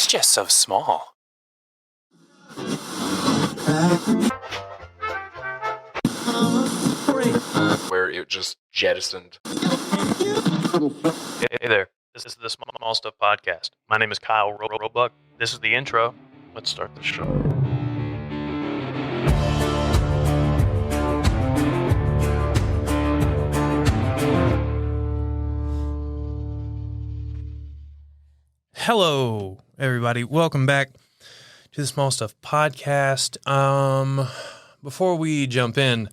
It's just so small. Where it just jettisoned. Hey there, this is the Small Stuff Podcast. My name is Kyle Roebuck. This is the intro. Let's start the show. Hello, everybody. Welcome back to the Small Stuff Podcast. Before we jump in,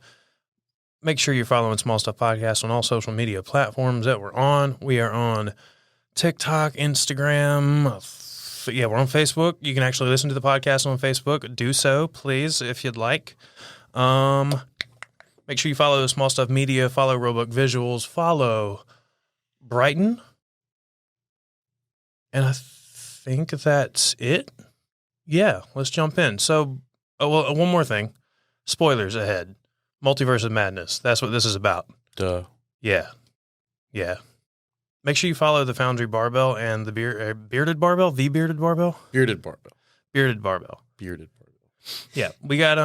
make sure you're following Small Stuff Podcast on all social media platforms that we're on. We are on TikTok, Instagram. Yeah, we're on Facebook. You can actually listen to the podcast on Facebook. Do so, please, if you'd like. Make sure you follow Small Stuff Media, follow Roebuck Visuals, follow Brighton. And I think that's it. Yeah, let's jump in. So, one more thing. Spoilers ahead. Multiverse of Madness. That's what this is about. Duh. Yeah. Make sure you follow the Foundry Barbell and the Bearded Barbell. The Bearded Barbell? Bearded Barbell. Bearded Barbell. Bearded Barbell. Yeah. We got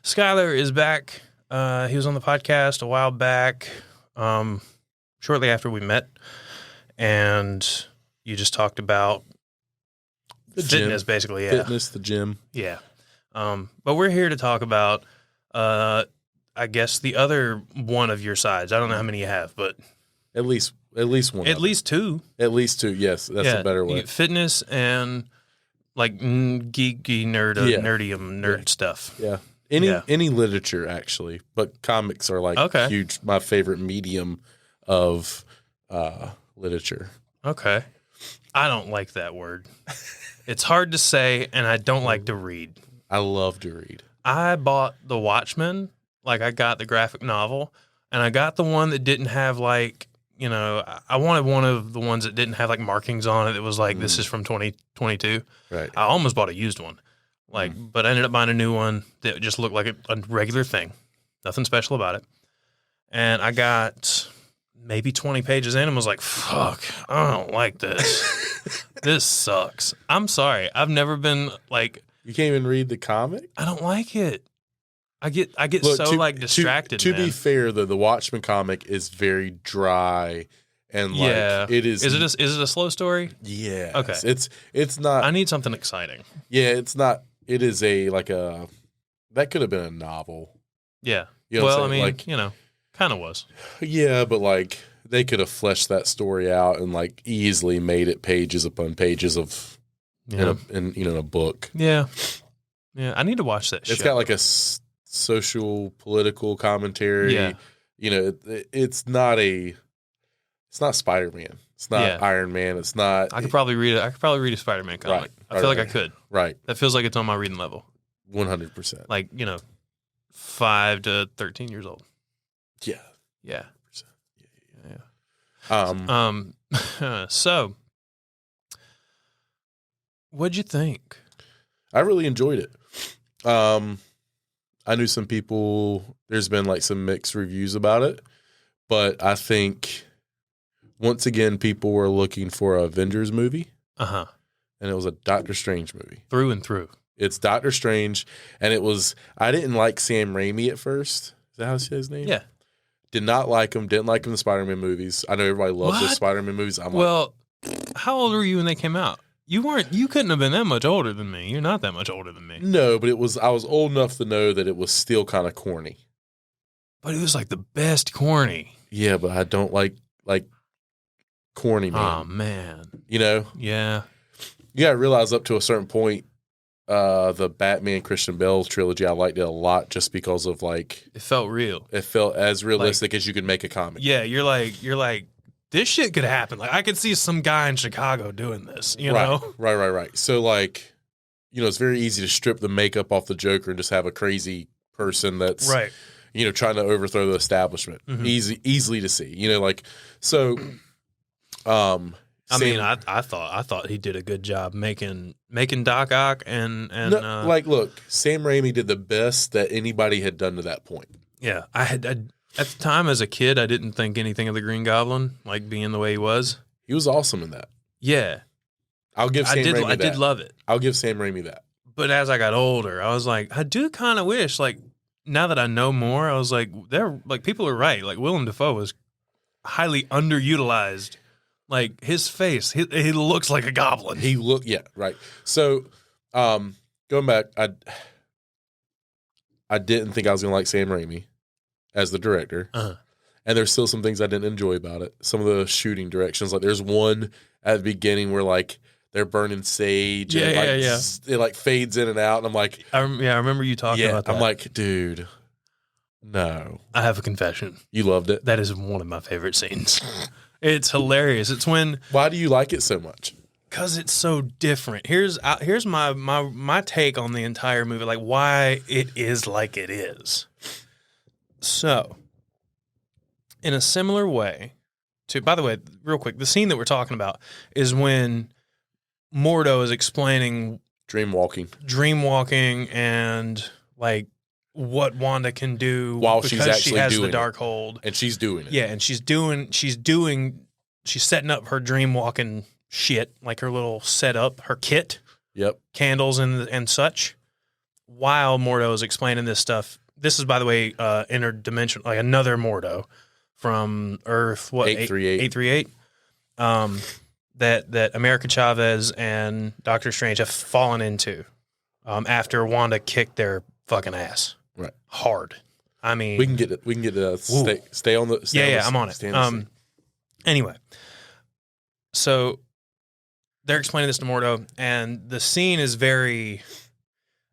Skylar is back. He was on the podcast a while back, shortly after we met. And you just talked about The fitness, gym. basically. Yeah. Fitness, the gym. Yeah. But we're here to talk about, I guess, the other one of your sides. I don't know how many you have, but At least one. at least two. At least two. Yes, that's a better You way. get fitness and like geeky nerd stuff. Yeah. Yeah. Any literature actually, but comics are like huge. My favorite medium of literature. Okay. I don't like that word. It's hard to say, and I don't like to read. I love to read. I bought The Watchmen. Like, I got the graphic novel, and I got the one that didn't have, like, you know, I wanted one of the ones that didn't have, like, markings on it. It was like, this is from 2022. Right. I almost bought a used one. Like, but I ended up buying a new one that just looked like a regular thing. Nothing special about it. And I got maybe 20 pages in and was like, fuck, I don't like this. This sucks. I'm sorry. I've never been, like... You can't even read the comic? I don't like it. I get Look, so distracted. To man. be fair, the Watchmen comic is very dry and like it is. Is it a slow story? Yeah. Okay. It's not. I need something exciting. Yeah, it's not. It is that could have been a novel. Yeah. You know what Well, I'm I saying? mean, Like, you know, kind of was. Yeah, but like they could have fleshed that story out and like easily made it pages upon pages of Yeah. in a book. Yeah. Yeah. I need to watch that. It's got like a social political commentary. Yeah. You know, it's not Spider-Man. It's not Iron Man. It's not. I could probably read it. I could probably read a Spider-Man comic. Right. I feel like I could. Right. That feels like it's on my reading level. 100%. Like, you know, 5 to 13 years old. Yeah. Yeah. Yeah. So, what'd you think? I really enjoyed it. I knew some people, there's been like some mixed reviews about it, but I think once again, people were looking for an Avengers movie. Uh-huh. And it was a Doctor Strange movie. Through and through. It's Doctor Strange. And I didn't like Sam Raimi at first. Is that how he said his name? Yeah. Did not like him. Didn't like him in the Spider-Man movies. I know everybody loves the Spider-Man movies. Well, how old were you when they came out? You couldn't have been that much older than me. You're not that much older than me. No, but I was old enough to know that it was still kind of corny. But it was like the best corny. Yeah, but I don't like corny, man. Oh, man. You know? Yeah. You gotta realize up to a certain point, the Batman Christian Bale trilogy, I liked it a lot just because of like... It felt real. It felt as realistic as you could make a comic. Yeah, you're like, this shit could happen. Like, I could see some guy in Chicago doing this, you know? Right. So, like, you know, it's very easy to strip the makeup off the Joker and just have a crazy person that's, you know, trying to overthrow the establishment. Mm-hmm. Easily to see, you know, like, so, I thought he did a good job making Doc Ock and no, like, look, Sam Raimi did the best that anybody had done to that point. Yeah, I at the time as a kid, I didn't think anything of the Green Goblin, like being the way he was. He was awesome in that. Yeah, I'll give Sam Raimi that. I did love it. I'll give Sam Raimi that. But as I got older, I was like, I do kind of wish, like, now that I know more, I was like, people are right. Like, Willem Dafoe was highly underutilized. Like, his face, he looks like a goblin. Yeah, right. So, going back, I didn't think I was going to like Sam Raimi as the director. Uh-huh. And there's still some things I didn't enjoy about it. Some of the shooting directions. Like, there's one at the beginning where, like, they're burning sage. And it, like, fades in and out. And I'm like... I remember you talking about that. I'm like, dude, no. I have a confession. You loved it? That is one of my favorite scenes. It's hilarious. It's when... Why do you like it so much? Because it's so different. Here's my take on the entire movie, like, why it is like it is. So, in a similar way to... By the way, real quick, the scene that we're talking about is when... Mordo is explaining dream walking and like what Wanda can do while she's actually she has doing the Darkhold, and she's doing it. Yeah, and she's setting up her dream walking shit, like her little setup, her kit, candles and such. While Mordo is explaining this stuff, this is, by the way, interdimensional, like another Mordo from Earth 838. That America Chavez and Doctor Strange have fallen into after Wanda kicked their fucking ass. Right. Hard. I mean... We can get it. Stay on the... I'm on it. Anyway. So, they're explaining this to Mordo, and the scene is very...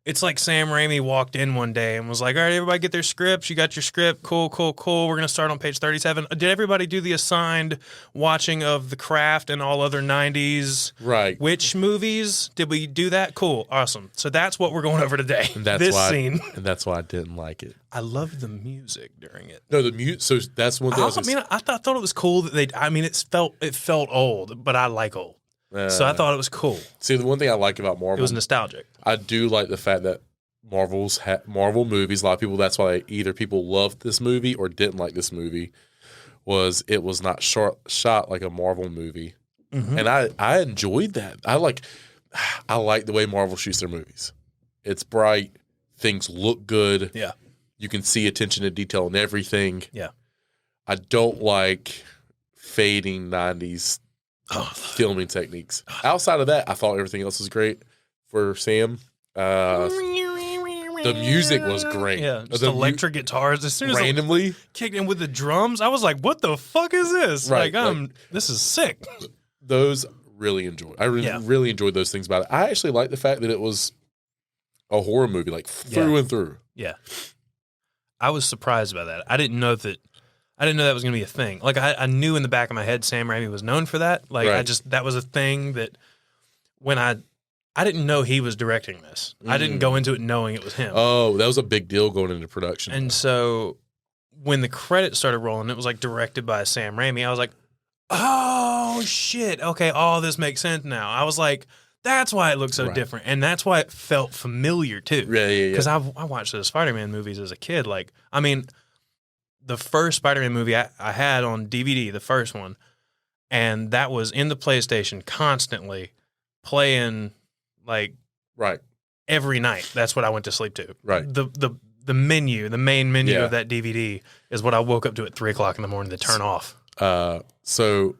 It's like Sam Raimi walked in one day and was like, all right, everybody get their scripts. You got your script. Cool. We're going to start on page 37. Did everybody do the assigned watching of The Craft and all other 90s witch movies? Did we do that? Cool. Awesome. So that's what we're going over today. And that's scene. And that's why I didn't like it. I loved the music during it. No, the music. So that's one thing I thought it was cool that it felt old, but I like old. So I thought it was cool. See, the one thing I like about Marvel... It was nostalgic. I do like the fact that Marvel movies, a lot of people, that's why either people loved this movie or didn't like this movie, it was not shot like a Marvel movie. Mm-hmm. And I enjoyed that. I like the way Marvel shoots their movies. It's bright. Things look good. Yeah. You can see attention to detail in everything. Yeah. I don't like fading 90s filming techniques. Outside of that, I thought everything else was great for Sam. The music was great. Yeah, just electric guitars. As soon as randomly kicked in with the drums, I was like, "What the fuck is this?" Right, this is sick. Those really enjoyed. I really enjoyed those things about it. I actually like the fact that it was a horror movie, like through and through. Yeah, I was surprised by that. I didn't know that was going to be a thing. Like, I knew in the back of my head Sam Raimi was known for that. Like, that was a thing that when I didn't know he was directing this. I didn't go into it knowing it was him. Oh, that was a big deal going into production. And so when the credits started rolling, it was like directed by Sam Raimi. I was like, oh, shit. Okay, all this makes sense now. I was like, that's why it looked so different. And that's why it felt familiar, too. Yeah. Because I watched the Spider-Man movies as a kid. Like, I mean... The first Spider-Man movie I had on DVD, the first one, and that was in the PlayStation constantly playing like every night. That's what I went to sleep to. Right. The main menu of that DVD is what I woke up to at 3:00 in the morning to turn off. So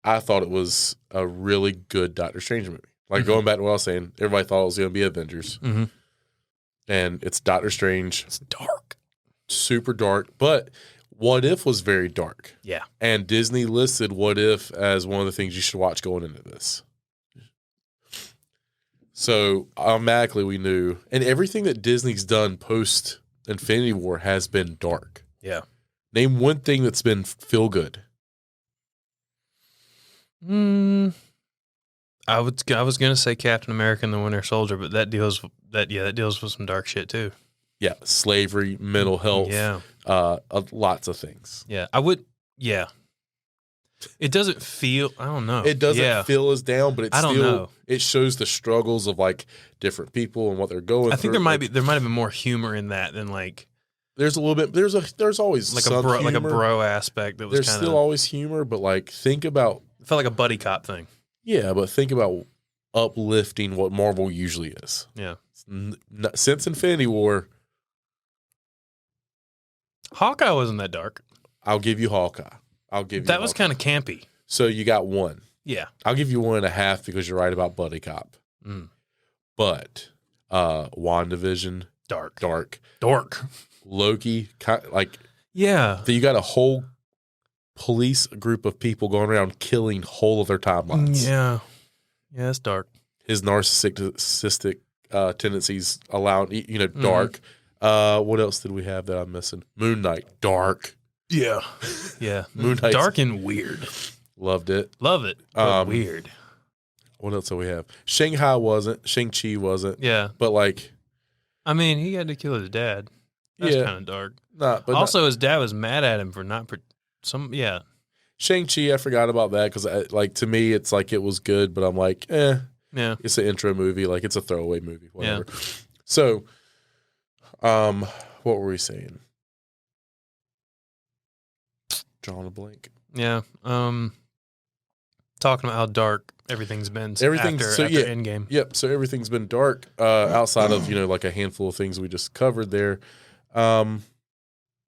I thought it was a really good Doctor Strange movie. Like going back to what I was saying, everybody thought it was going to be Avengers. Mm-hmm. And it's Doctor Strange. It's dark. Super dark. But What If was very dark. Yeah. And Disney listed What If as one of the things you should watch going into this. So automatically we knew. And everything that Disney's done post Infinity War has been dark. Yeah. Name one thing that's been feel good. I was gonna say Captain America and the Winter Soldier, but that deals with some dark shit too. Yeah, slavery, mental health, lots of things. Yeah, I would. Yeah, it doesn't feel. I don't know. It doesn't feel as down, but know. It shows the struggles of like different people and what they're going through. I think there might have been more humor in that than like. There's a little bit. There's always like some a humor. bro aspect that was. There's still always humor, but like think about It felt like a buddy cop thing. Yeah, but think about uplifting what Marvel usually is. Yeah. Since Infinity War, Hawkeye wasn't that dark. I'll give you Hawkeye. That was kind of campy. So you got 1. Yeah. I'll give you 1.5 because you're right about buddy cop. But WandaVision, dark. Loki, yeah. You got a whole police group of people going around killing whole of their timelines. Yeah, it's dark. His narcissistic tendencies allowed, dark. What else did we have that I'm missing? Moon Knight, dark. Yeah. Moon Knight, dark and weird. Loved it. Love it. But weird. What else do we have? Shanghai wasn't. Shang-Chi wasn't. Yeah. But I mean, he had to kill his dad. That's kind of dark. His dad was mad at him for not Shang-Chi, I forgot about that because to me it's like it was good, but I'm like, yeah, it's an intro movie, like it's a throwaway movie, whatever. Yeah. So, what were we saying? Drawing a blank. Yeah. Talking about how dark everything's been after Endgame. Yep. So everything's been dark outside of like a handful of things we just covered there.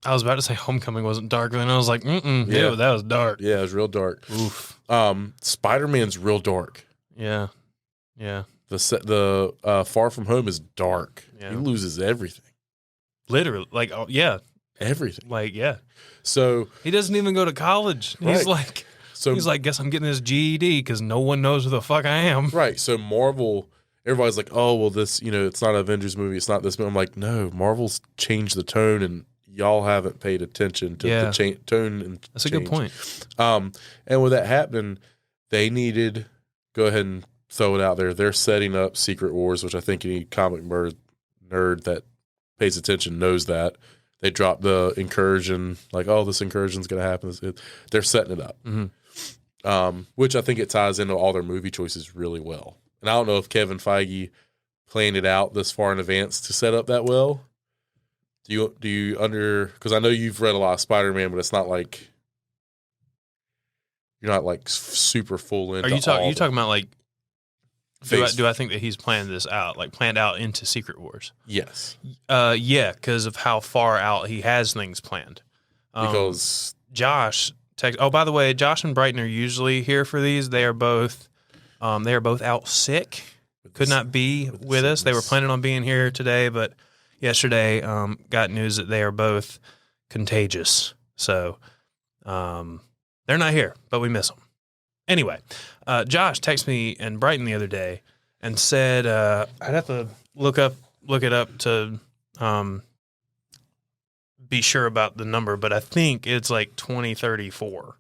I was about to say Homecoming wasn't dark, and then I was like, that was dark. Yeah, it was real dark. Oof. Spider-Man's real dark. Yeah. The Far From Home is dark. Yeah. He loses everything. Literally, everything. So he doesn't even go to college. Right. He's like, guess I'm getting this GED because no one knows who the fuck I am. Right. So Marvel, everybody's like, oh well, this it's not an Avengers movie. It's not this movie. I'm like, no, Marvel's changed the tone and y'all haven't paid attention to the tone and that's change. A good point. And with that happening, they needed go ahead and throw it out there. They're setting up Secret Wars, which I think any comic nerd that pays attention knows that. They dropped the incursion, like, oh, this incursion's going to happen. They're setting it up, which I think it ties into all their movie choices really well. And I don't know if Kevin Feige planned it out this far in advance to set up that well. Do you because I know you've read a lot of Spider-Man, but it's not like you're not like super full into. Are you talking about like? Do I think that he's planned this out, like planned out into Secret Wars? Yes. Yeah, because of how far out he has things planned. Because Josh oh, by the way, Josh and Brighton are usually here for these. They are both out sick. Could not be with us. They were planning on being here today, but yesterday got news that they are both contagious. So they're not here, but we miss them. Anyway, Josh texted me and Brighton the other day and said I'd have to look it up to be sure about the number, but I think it's like 2034.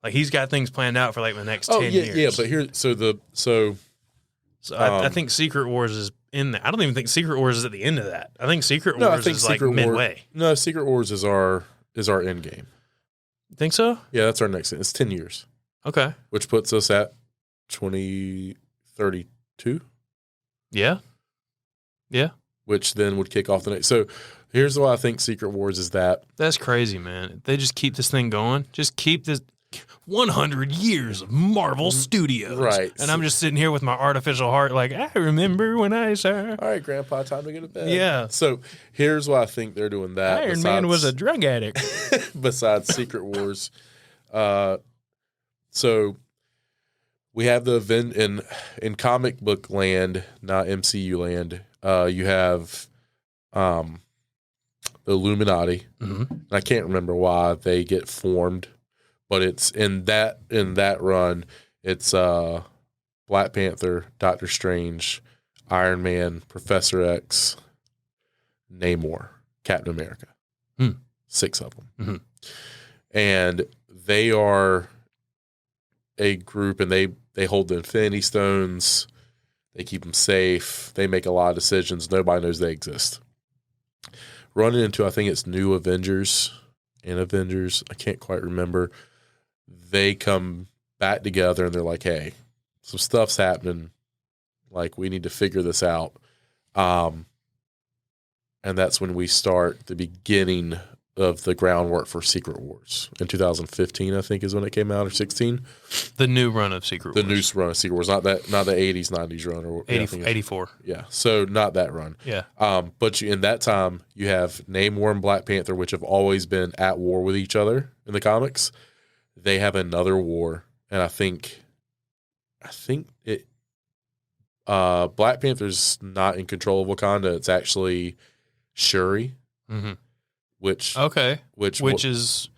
Like he's got things planned out for like the next 10 years. Yeah, but here, I think Secret Wars is in there. I don't even think Secret Wars is at the end of that. I think Secret Wars is like midway. No, Secret Wars is our end game. Think so? Yeah, that's our next. It's 10 years. Okay. Which puts us at 2032. Yeah. Which then would kick off the next. So here's why I think Secret Wars is that. That's crazy, man. They just keep this thing going. Just keep this 100 years of Marvel Studios. Right. And I'm just sitting here with my artificial heart like, I remember when I saw. All right, Grandpa, time to get to bed. Yeah. So here's why I think they're doing that. Iron Man was a drug addict. Besides Secret Wars. So we have the event in comic book land, not MCU land. You have the Illuminati. Mm-hmm. And I can't remember why they get formed, but it's in that run. It's Black Panther, Doctor Strange, Iron Man, Professor X, Namor, Captain America. 6 of them, and they are a group, and they hold the Infinity Stones. They keep them safe. They make a lot of decisions. Nobody knows they exist. Running into, I think it's New Avengers and Avengers. I can't quite remember. They come back together and they're like, hey, some stuff's happening. Like, we need to figure this out. And that's when we start the beginning of the groundwork for Secret Wars in 2015, I think is when it came out, or 16. The new run of Secret Wars. The new run of Secret Wars, not the 80s, 90s run, or 84. Yeah, so not that run. Yeah. But in that time, you have Namor and Black Panther, which have always been at war with each other in the comics. They have another war, and I think it. Black Panther's not in control of Wakanda. It's actually Shuri. Mm-hmm. Which is,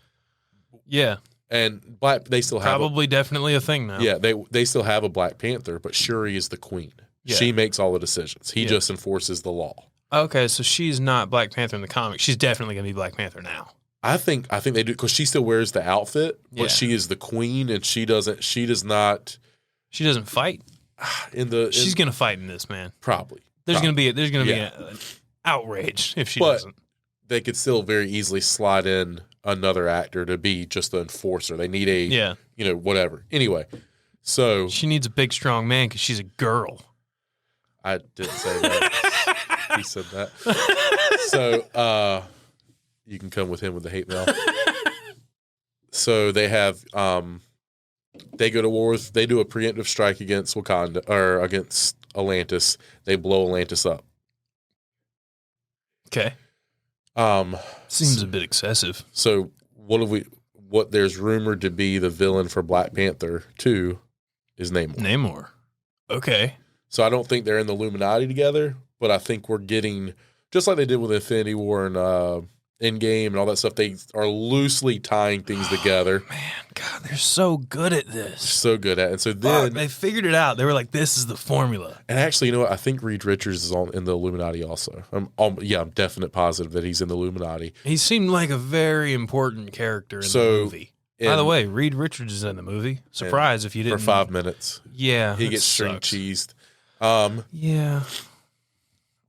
yeah, and they still have probably definitely a thing now. Yeah, they still have a Black Panther, but Shuri is the queen. Yeah. She makes all the decisions. He just enforces the law. Okay, so she's not Black Panther in the comics. She's definitely going to be Black Panther now. I think they do, because she still wears the outfit, but she is the queen, and she doesn't fight she's going to fight in this, man. Probably. There's going to be an outrage if she doesn't. They could still very easily slide in another actor to be just the enforcer. They need whatever. Anyway, so she needs a big, strong man because she's a girl. I didn't say that. He said that. So you can come with him with the hate mail. So they have they go to war. They do a preemptive strike against Wakanda or against Atlantis. They blow Atlantis up. Okay. Seems a bit excessive. So what there's rumored to be the villain for Black Panther 2 is Namor. Okay. So I don't think they're in the Illuminati together, but I think we're getting, just like they did with Infinity War and Endgame and all that stuff, they are loosely tying things together. Man, God, they're so good at this. So good at it. And so then they figured it out. They were like, this is the formula. And actually, you know what? I think Reed Richards is in the Illuminati also. I'm definite positive that he's in the Illuminati. He seemed like a very important character in the movie. By the way, Reed Richards is in the movie. Surprise if you didn't. For 5 minutes. Yeah. He gets string cheesed. Yeah.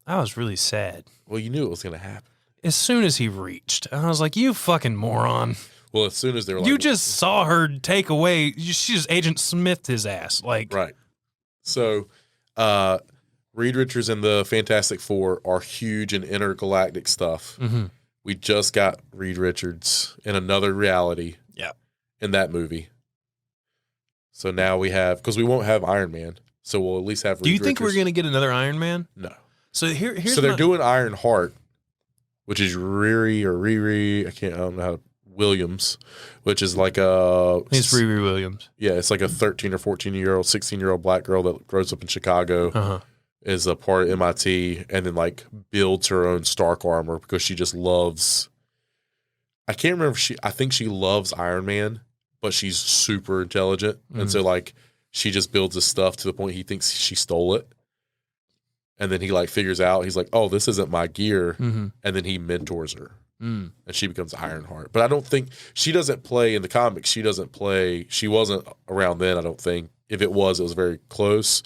I was really sad. Well, you knew it was going to happen. As soon as he reached, I was like, you fucking moron. Well, as soon as they were like... You just saw her take away... She just Agent Smithed his ass. Right. So, Reed Richards and the Fantastic Four are huge in intergalactic stuff. Mm-hmm. We just got Reed Richards in another reality in that movie. So now we have... Because we won't have Iron Man, so we'll at least have Reed Do you think Richards. we're going to get another Iron Man? No. So here's So they're doing Iron Heart, which is Riri, I don't know how to... Williams, which is like a... It's Riri Williams. Yeah, it's like a 13 or 14-year-old, 16-year-old black girl that grows up in Chicago, is a part of MIT, and then like builds her own Stark armor because she just loves... I can't remember if I think she loves Iron Man, but she's super intelligent. And so like she just builds this stuff to the point he thinks she stole it. And then he like figures out, he's like, oh, this isn't my gear. And then he mentors her. And she becomes Ironheart. But I don't think she doesn't play in the comics. She wasn't around then, I don't think. If it was very close,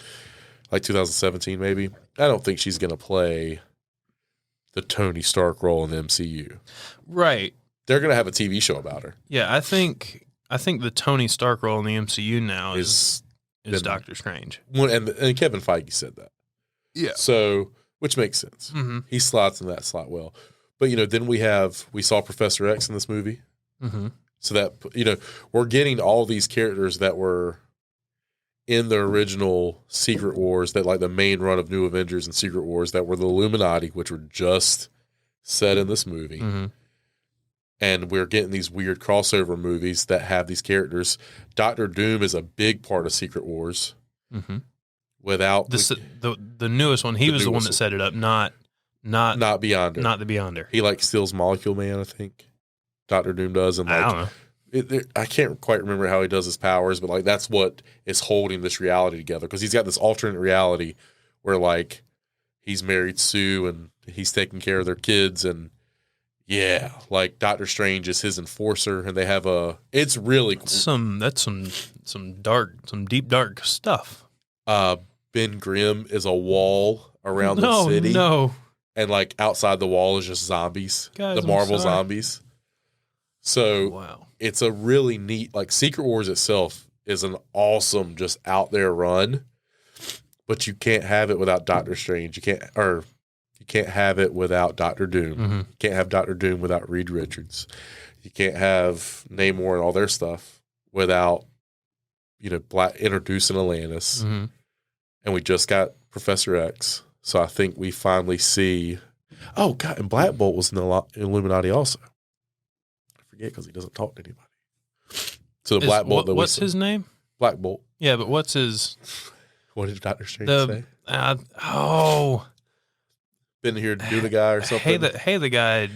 like 2017 maybe. I don't think she's going to play the Tony Stark role in the MCU. Right. They're going to have a TV show about her. Yeah, I think the Tony Stark role in the MCU now is Doctor Strange. And Kevin Feige said that. Yeah. So, which makes sense. Mm-hmm. He slots in that slot well. But, then we saw Professor X in this movie. Mm-hmm. So that, we're getting all these characters that were in the original Secret Wars, that like the main run of New Avengers and Secret Wars, that were the Illuminati, which were just set in this movie. Mm-hmm. And we're getting these weird crossover movies that have these characters. Doctor Doom is a big part of Secret Wars. Mm-hmm. Without the newest one, he was the one that set it up, not Beyonder. Not the Beyonder. He like steals Molecule Man, I think. Dr. Doom does, and like I don't know. I can't quite remember how he does his powers, but like that's what is holding this reality together, because he's got this alternate reality where like he's married Sue and he's taking care of their kids, and like Doctor Strange is his enforcer, and they have it's really cool. That's some deep dark stuff. Ben Grimm is a wall around the city. No. And like outside the wall is just zombies. Guys, the Marvel zombies. So wow. It's a really neat, like Secret Wars itself is an awesome, just out there run, but you can't have it without Doctor Strange. You can't, or You can't have it without Doctor Doom. Mm-hmm. You can't have Doctor Doom without Reed Richards. You can't have Namor and all their stuff without, introducing Atlantis. Mm-hmm. And we just got Professor X. So I think we finally see. Oh, God. And Black Bolt was in the Illuminati also. I forget because he doesn't talk to anybody. So the Black Bolt. What's his name? Black Bolt. Yeah, but what's his. What did Doctor Strange say? Been here to do the guy or something? Hey, the guy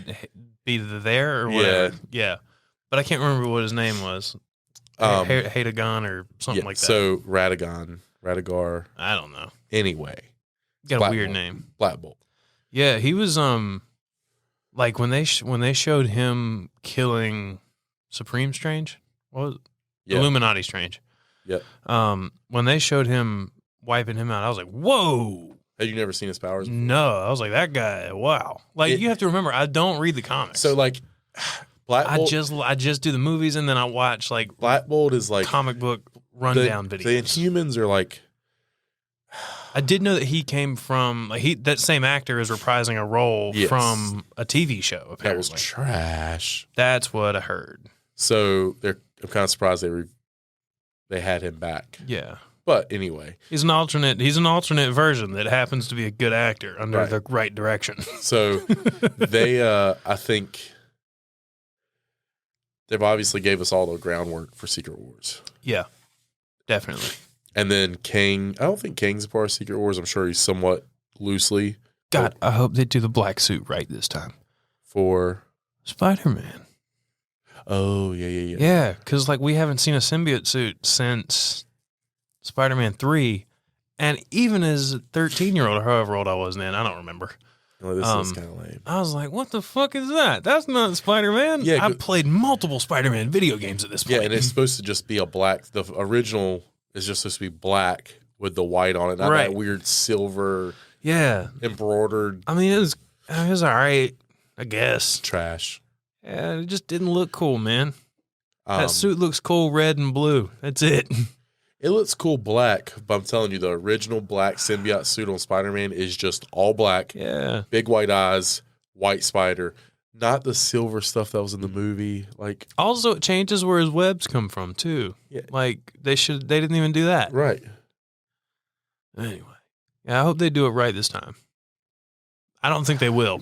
be there or whatever. Yeah. But I can't remember what his name was. Hadagon or something like that. So Radagar. I don't know. Anyway. Got Black a weird Bolt. name. Black Bolt. Yeah, he was like when they showed him killing Supreme Strange, what was it? Yeah. Illuminati Strange. Yeah. When they showed him wiping him out, I was like, "Whoa!" Had you never seen his powers before? No, I was like, "That guy, wow!" Like you have to remember, I don't read the comics, so like Black Bolt. I just do the movies and then I watch like Black Bolt is like comic book rundown videos. The Inhumans are like. I did know that he came from that same actor is reprising a role from a TV show. Apparently, that was trash. That's what I heard. So I'm kind of surprised they had him back. Yeah, but anyway, he's an alternate version that happens to be a good actor under the right direction. So they, I think, they've obviously gave us all the groundwork for Secret Wars. Yeah, definitely. And then Kang, I don't think Kang's a part of Secret Wars. I'm sure he's somewhat loosely. God, I hope they do the black suit right this time. For? Spider-Man. Oh, yeah. Yeah, because we haven't seen a symbiote suit since Spider-Man 3. And even as a 13-year-old or however old I was then, I don't remember. Oh, this is kind of lame. I was like, what the fuck is that? That's not Spider-Man. Yeah, I've played multiple Spider-Man video games at this point. Yeah, and it's supposed to just be a black. The original is just supposed to be black with the white on it, not that weird silver embroidered. I mean, it was all right, I guess. Trash. Yeah, it just didn't look cool, man. That suit looks cool red and blue. That's it. It looks cool black, but I'm telling you, the original black symbiote suit on Spider-Man is just all black. Yeah. Big white eyes, white spider. Not the silver stuff that was in the movie. Also, it changes where his webs come from too. Yeah. They didn't even do that. Right. Anyway, yeah, I hope they do it right this time. I don't think they will.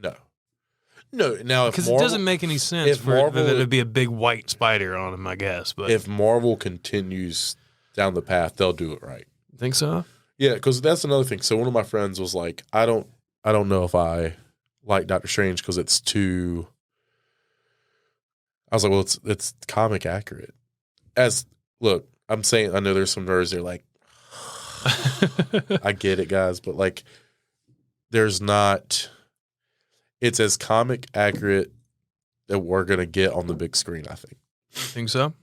No. Now, because it doesn't make any sense for there to be a big white spider on him, I guess. But if Marvel continues down the path, they'll do it right. Think so? Yeah, because that's another thing. So one of my friends was like, I don't know if I like Doctor Strange because it's too. I was like, well, it's comic accurate. Look, I'm saying I know there's some nerds that are like, I get it, guys, but there's not. It's as comic accurate that we're gonna get on the big screen. I think so.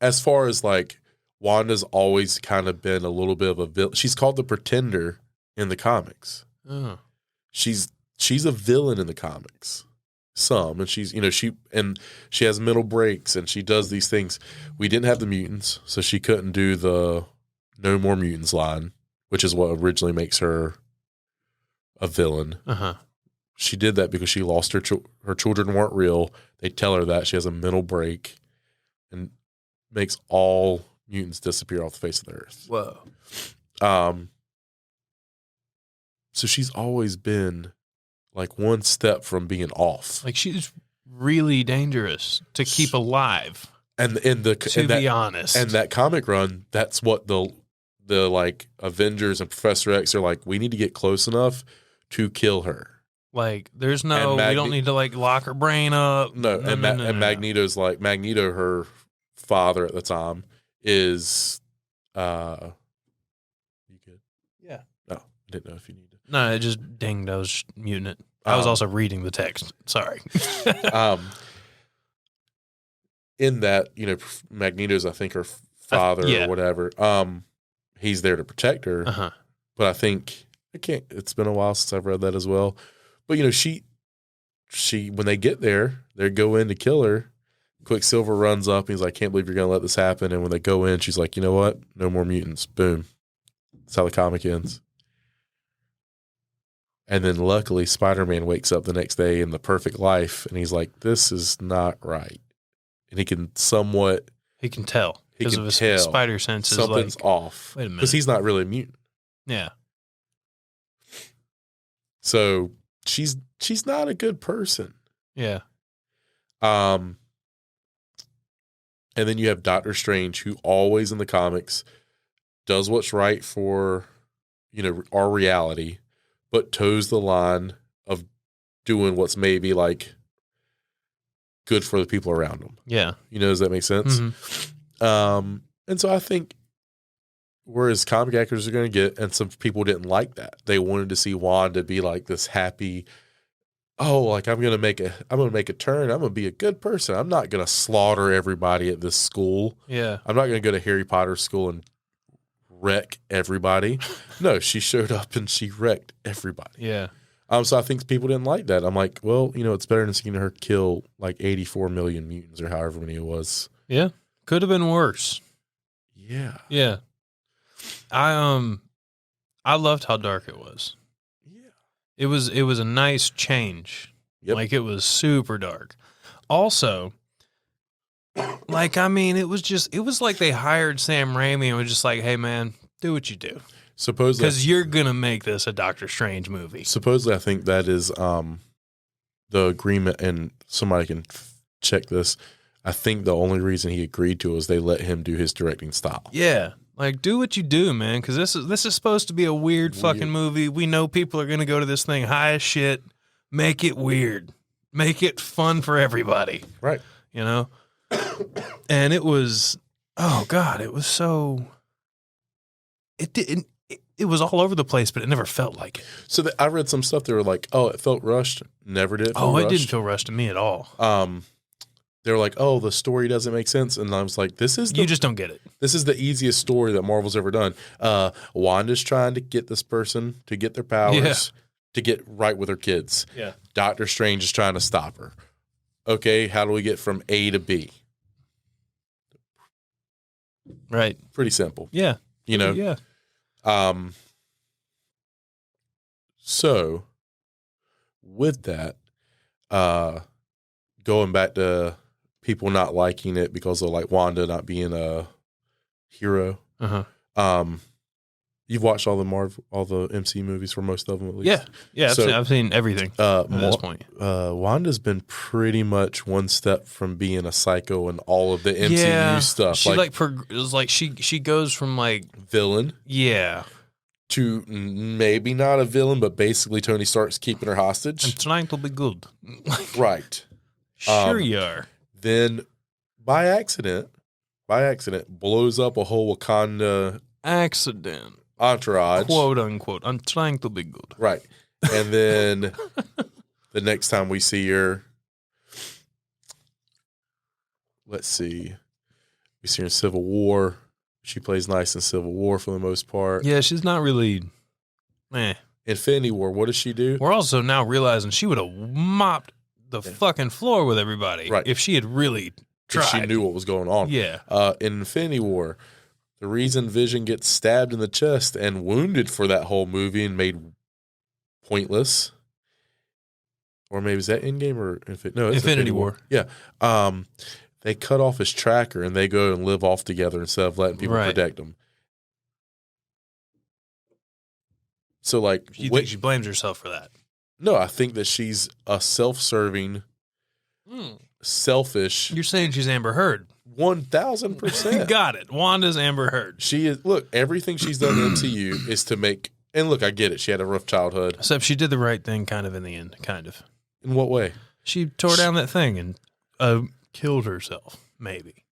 As far as Wanda's always kind of been a little bit of a villain. She's called the Pretender in the comics. Oh. She's a villain in the comics. And she's she has mental breaks and she does these things. We didn't have the mutants, so she couldn't do the No More Mutants line, which is what originally makes her a villain. Uh-huh. She did that because she lost her children weren't real. They tell her that she has a mental break and makes all mutants disappear off the face of the earth. Whoa. So she's always been one step from being off. She's really dangerous to keep alive. And be honest. And that comic run, that's what the Avengers and Professor X are like, we need to get close enough to kill her. There's no, we don't need to lock her brain up. No, and Magneto's Magneto, her father at the time, is you good? Yeah. No, I didn't know if you needed. No, it just dinged. I was muting it. I was also reading the text. Sorry. In that, Magneto's, I think, her father or whatever. He's there to protect her. Uh-huh. But I think it's been a while since I've read that as well. But she when they get there, they go in to kill her. Quicksilver runs up. And he's like, "Can't believe you're going to let this happen." And when they go in, she's like, "You know what? No more mutants." Boom. That's how the comic ends. And then luckily Spider-Man wakes up the next day in the perfect life, and he's like, this is not right. And he can somewhat... He can tell. He because can of his tell spider senses. something's off. Wait a minute. Because he's not really a mutant. Yeah. So she's not a good person. Yeah. And then you have Doctor Strange, who always in the comics does what's right for, our reality, but toes the line of doing what's maybe like good for the people around him. Yeah. Does that make sense? Mm-hmm. And so I think whereas comic actors are going to get, and some people didn't like that. They wanted to see Wanda be like this happy, like I'm going to make a turn. I'm going to be a good person. I'm not going to slaughter everybody at this school. Yeah. I'm not going to go to Harry Potter school and wreck everybody. No, she showed up and she wrecked everybody. Yeah. So I think people didn't like that. I'm like, well, it's better than seeing her kill like 84 million mutants or however many it was. Yeah. Could have been worse. Yeah. Yeah. I loved how dark it was. Yeah. It was a nice change. Yep. Like, it was super dark. Also, like, I mean, it was like they hired Sam Raimi and was just like, hey man, do what you do. Supposedly, because you're gonna make this a Doctor Strange movie. Supposedly, I think that is the agreement, and somebody can check this. I think the only reason he agreed to it was they let him do his directing style. Yeah, like, do what you do, man, because this is supposed to be a weird fucking movie. We know people are gonna go to this thing high as shit. Make it weird. Make it fun for everybody. Right. And it was, oh God, it was so. It was all over the place, but it never felt like it. So I read some stuff. They were like, "Oh, it felt rushed." Never did. It didn't feel rushed to me at all. They were like, "Oh, the story doesn't make sense," and I was like, you just don't get it. This is the easiest story that Marvel's ever done. Wanda's trying to get this person to get their powers to get right with her kids. Yeah. Doctor Strange is trying to stop her. Okay, how do we get from A to B? Right. Pretty simple. Yeah. Yeah. So with that, going back to people not liking it because of like Wanda not being a hero. Uh-huh. You've watched all the MC movies for most of them at least. Yeah. Yeah. So, I've seen everything at this point. Wanda's been pretty much one step from being a psycho in all of the MCU stuff. She she goes from like villain. Yeah. To maybe not a villain, but basically Tony Stark's keeping her hostage. I'm trying to be good. Right. Sure you are. Then by accident, blows up a whole Wakanda entourage. Quote unquote. I'm trying to be good. Right. And then the next time we see her, let's see. We see her in Civil War. She plays nice in Civil War for the most part. Yeah, she's not really. Infinity War, what does she do? We're also now realizing she would have mopped the fucking floor with everybody if she had really tried. If she knew what was going on. Yeah. In Infinity War, the reason Vision gets stabbed in the chest and wounded for that whole movie and made pointless, or maybe is that Endgame or Infinity War? Yeah. They cut off his tracker and they go and live off together instead of letting people protect them. So, like, you think she blames herself for that? No, I think that she's a self-serving, selfish. You're saying she's Amber Heard? 1,000%. Got it. Wanda's Amber Heard. She is. Look, everything she's done in MCU is to make. And look, I get it. She had a rough childhood. Except she did the right thing, kind of in the end. Kind of. In what way? She tore down that thing and killed herself. Maybe.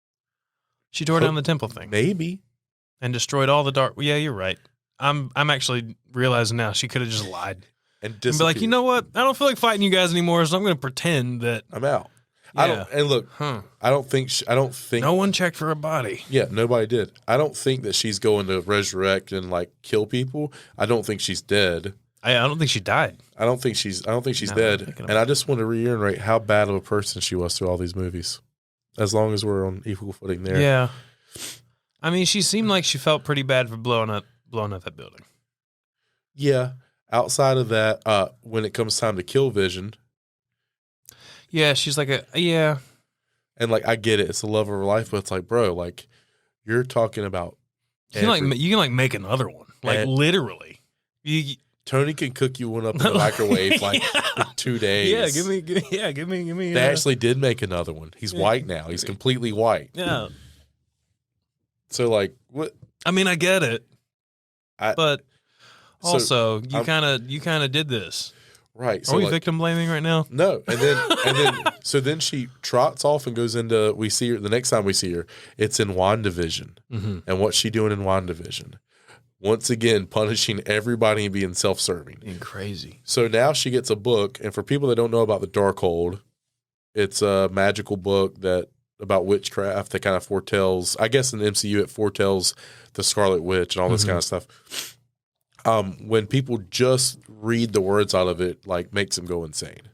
She tore down the temple thing. Maybe. And destroyed all the dark. Yeah, you're right. I'm actually realizing now she could have just lied and be like, you know what? I don't feel like fighting you guys anymore, so I'm going to pretend that I'm out. Yeah. I don't. And look, I don't think. No one checked for a body. Yeah, nobody did. I don't think that she's going to resurrect and like kill people. I don't think she's dead. I don't think she died. I don't think she's dead. And I just want to reiterate how bad of a person she was through all these movies. As long as we're on equal footing there. Yeah. I mean, she seemed like she felt pretty bad for blowing up that building. Yeah. outside of that, when it comes time to kill Vision. Yeah, she's like yeah. And like, I get it. It's the love of her life, but it's like, bro, like, you're talking about. You can make another one. Like, literally. Tony can cook you one up in the microwave like for 2 days. Yeah, give me. They actually did make another one. He's white now. He's completely white. Yeah. So like, what? I mean, I get it, but also you kind of did this, right? So are we victim blaming right now? No, and then she trots off and goes into. We see her the next time we see her. It's in WandaVision, and what's she doing in WandaVision? Once again, punishing everybody and being self-serving. Being crazy. So now she gets a book, and for people that don't know about the Darkhold, it's a magical book about witchcraft that kind of foretells, I guess in the MCU, it foretells the Scarlet Witch and all this kind of stuff. When people just read the words out of it, like, makes them go insane.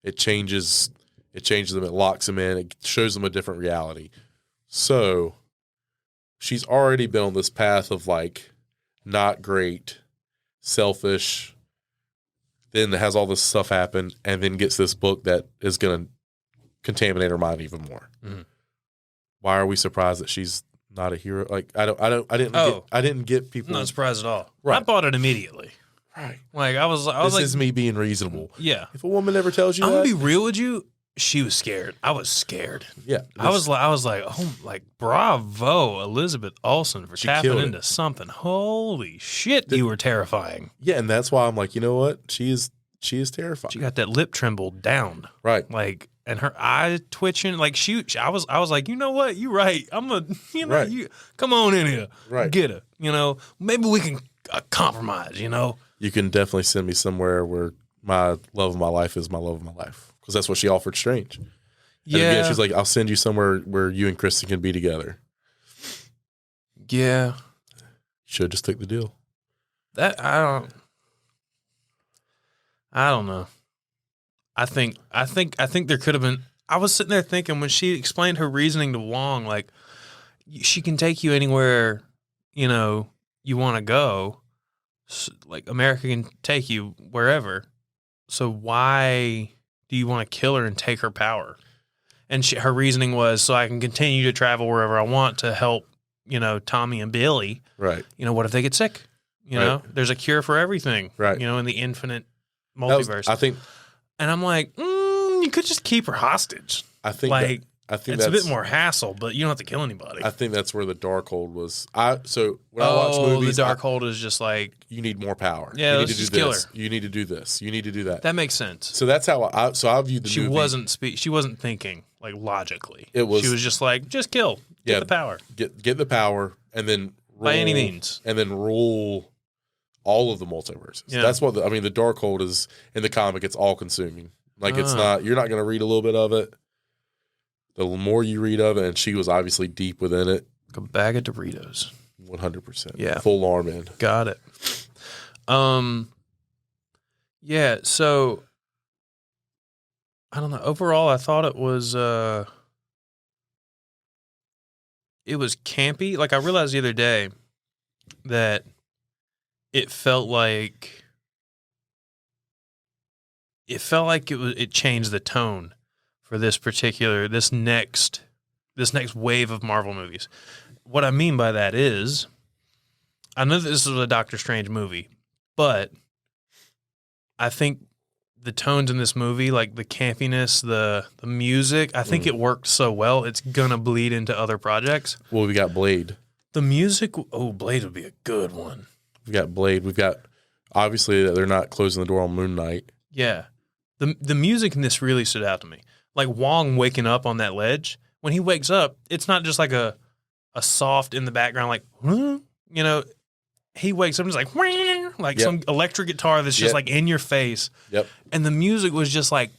It changes them, it locks them in, it shows them a different reality. So she's already been on this path of like, not great, selfish, then has all this stuff happen, and then gets this book that is going to contaminate her mind even more. Why are we surprised that she's not a hero? Like, I didn't get people. I'm not surprised at all. Right. I bought it immediately. Right. Like, I was this like, is me being reasonable. Yeah. If a woman ever tells you I'm that, gonna be real with you. She was scared. I was scared. Yeah. I was like, oh, like, bravo, Elizabeth Olsen for tapping into something. Holy shit, you were terrifying. Yeah, and that's why I'm like, you know what? She is terrifying. She got that lip tremble down. Right. Like, and her eye twitching. Like, I was like, you know what? You're right. You come on in here. Right. Get her. Maybe we can compromise, You can definitely send me somewhere where my love of my life is my love of my life. Because that's what she offered Strange. And again, she's like, I'll send you somewhere where you and Kristen can be together. Yeah. Should just take the deal. That I don't know. I think there could have been. I was sitting there thinking when she explained her reasoning to Wong, like, she can take you anywhere, you want to go. Like, America can take you wherever. So why do you want to kill her and take her power? And her reasoning was so I can continue to travel wherever I want to help, Tommy and Billy. Right. What if they get sick? There's a cure for everything. Right. In the infinite multiverse. And I'm like, you could just keep her hostage. I think it's a bit more hassle, but you don't have to kill anybody. I think that's where the Darkhold was. So when I watch movies, the Darkhold is just like, you need more power. Yeah, you need to do this. You need to do this. You need to do that. That makes sense. So that's how I viewed the movie. She wasn't thinking like logically. She was just like, just kill. Get the power. Get the power, and then rule, by any means, and then rule all of the multiverses. Yeah. That's what the Darkhold is in the comic. It's all consuming. Like, it's not. You're not going to read a little bit of it. The more you read of it, and she was obviously deep within it. Like a bag of Doritos. 100%. Yeah. Full arm in. Got it. Yeah, so I don't know. Overall, I thought it was campy. Like, I realized the other day that it felt like it changed the tone for this next wave of Marvel movies. What I mean by that is, I know that this is a Doctor Strange movie, but I think the tones in this movie, like the campiness, the music, I think it worked so well, it's gonna bleed into other projects. Well, we got Blade. The music, Blade would be a good one. We got Blade. We've got, obviously, they're not closing the door on Moon Knight. Yeah. The music in this really stood out to me. Like, Wong waking up on that ledge, when he wakes up, it's not just like a soft in the background, like, he wakes up and he's like some electric guitar that's just like in your face. Yep. And the music was just like,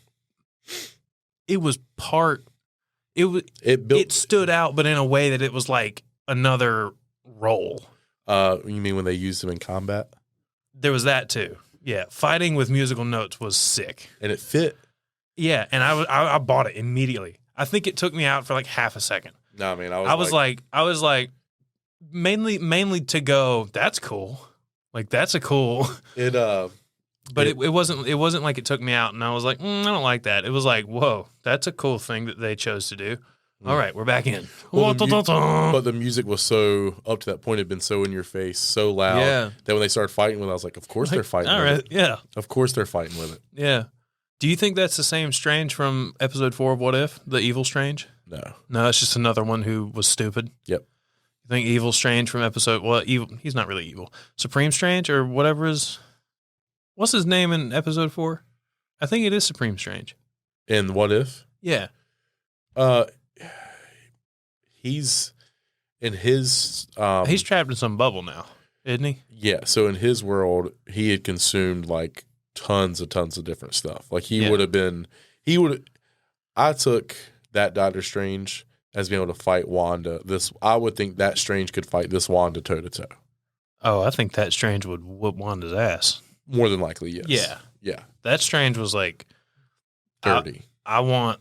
it stood out, but in a way that it was like another role. You mean when they used him in combat? There was that too. Yeah. Fighting with musical notes was sick. And it fit. Yeah. And I bought it immediately. I think it took me out for like half a second. No, I mean, I was like, mainly to go, that's cool. Like, that's a cool. It But it wasn't like it took me out and I was like, I don't like that. It was like, whoa, that's a cool thing that they chose to do. All right, we're back in. Well, but the music was so, up to that point, had been so in your face, so loud, that when they started fighting with it, I was like, of course they're fighting with it. Yeah. Of course they're fighting with it. Yeah. Do you think that's the same Strange from episode 4 of What If? The evil Strange? No. No, it's just another one who was stupid. Yep. You think evil Strange from evil, he's not really evil. Supreme Strange or whatever what's his name in episode 4? I think it is Supreme Strange. In What If? Yeah. He's in his... he's trapped in some bubble now, isn't he? Yeah, so in his world, he had consumed, like, tons of different stuff. Like, he would have been... I took that Doctor Strange as being able to fight Wanda. I would think that Strange could fight this Wanda toe-to-toe. Oh, I think that Strange would whoop Wanda's ass. More than likely, yes. Yeah. Yeah. That Strange was like... Dirty. I want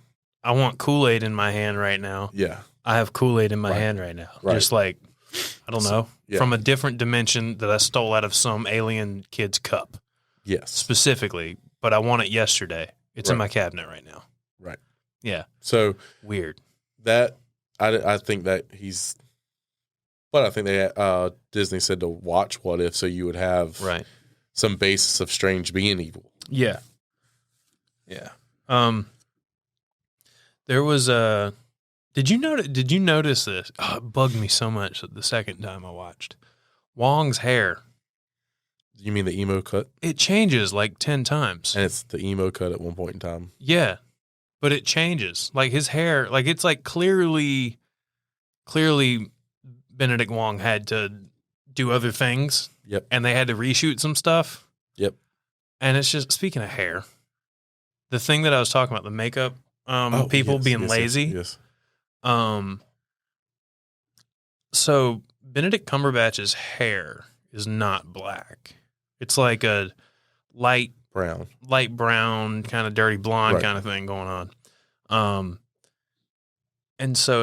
Kool-Aid in my hand right now. Yeah. I have Kool-Aid in my hand right now. Right. Just like, I don't know, from a different dimension that I stole out of some alien kid's cup. Yes. Specifically, but I want it yesterday. It's in my cabinet right now. Right. Yeah. So. Weird. That, I think that he's, but I think they, Disney said to watch What If so you would have some basis of Strange being evil. Yeah. Yeah. There was a... Did you notice this? Oh, it bugged me so much the second time I watched. Wong's hair. You mean the emo cut? It changes like 10 times. And it's the emo cut at one point in time. Yeah. But it changes. Like his hair, like it's like clearly Benedict Wong had to do other things. Yep. And they had to reshoot some stuff. Yep. And it's just, speaking of hair, the thing that I was talking about, the makeup people being lazy. Yes. So Benedict Cumberbatch's hair is not black. It's like a light brown, kind of dirty blonde kind of thing going on. And so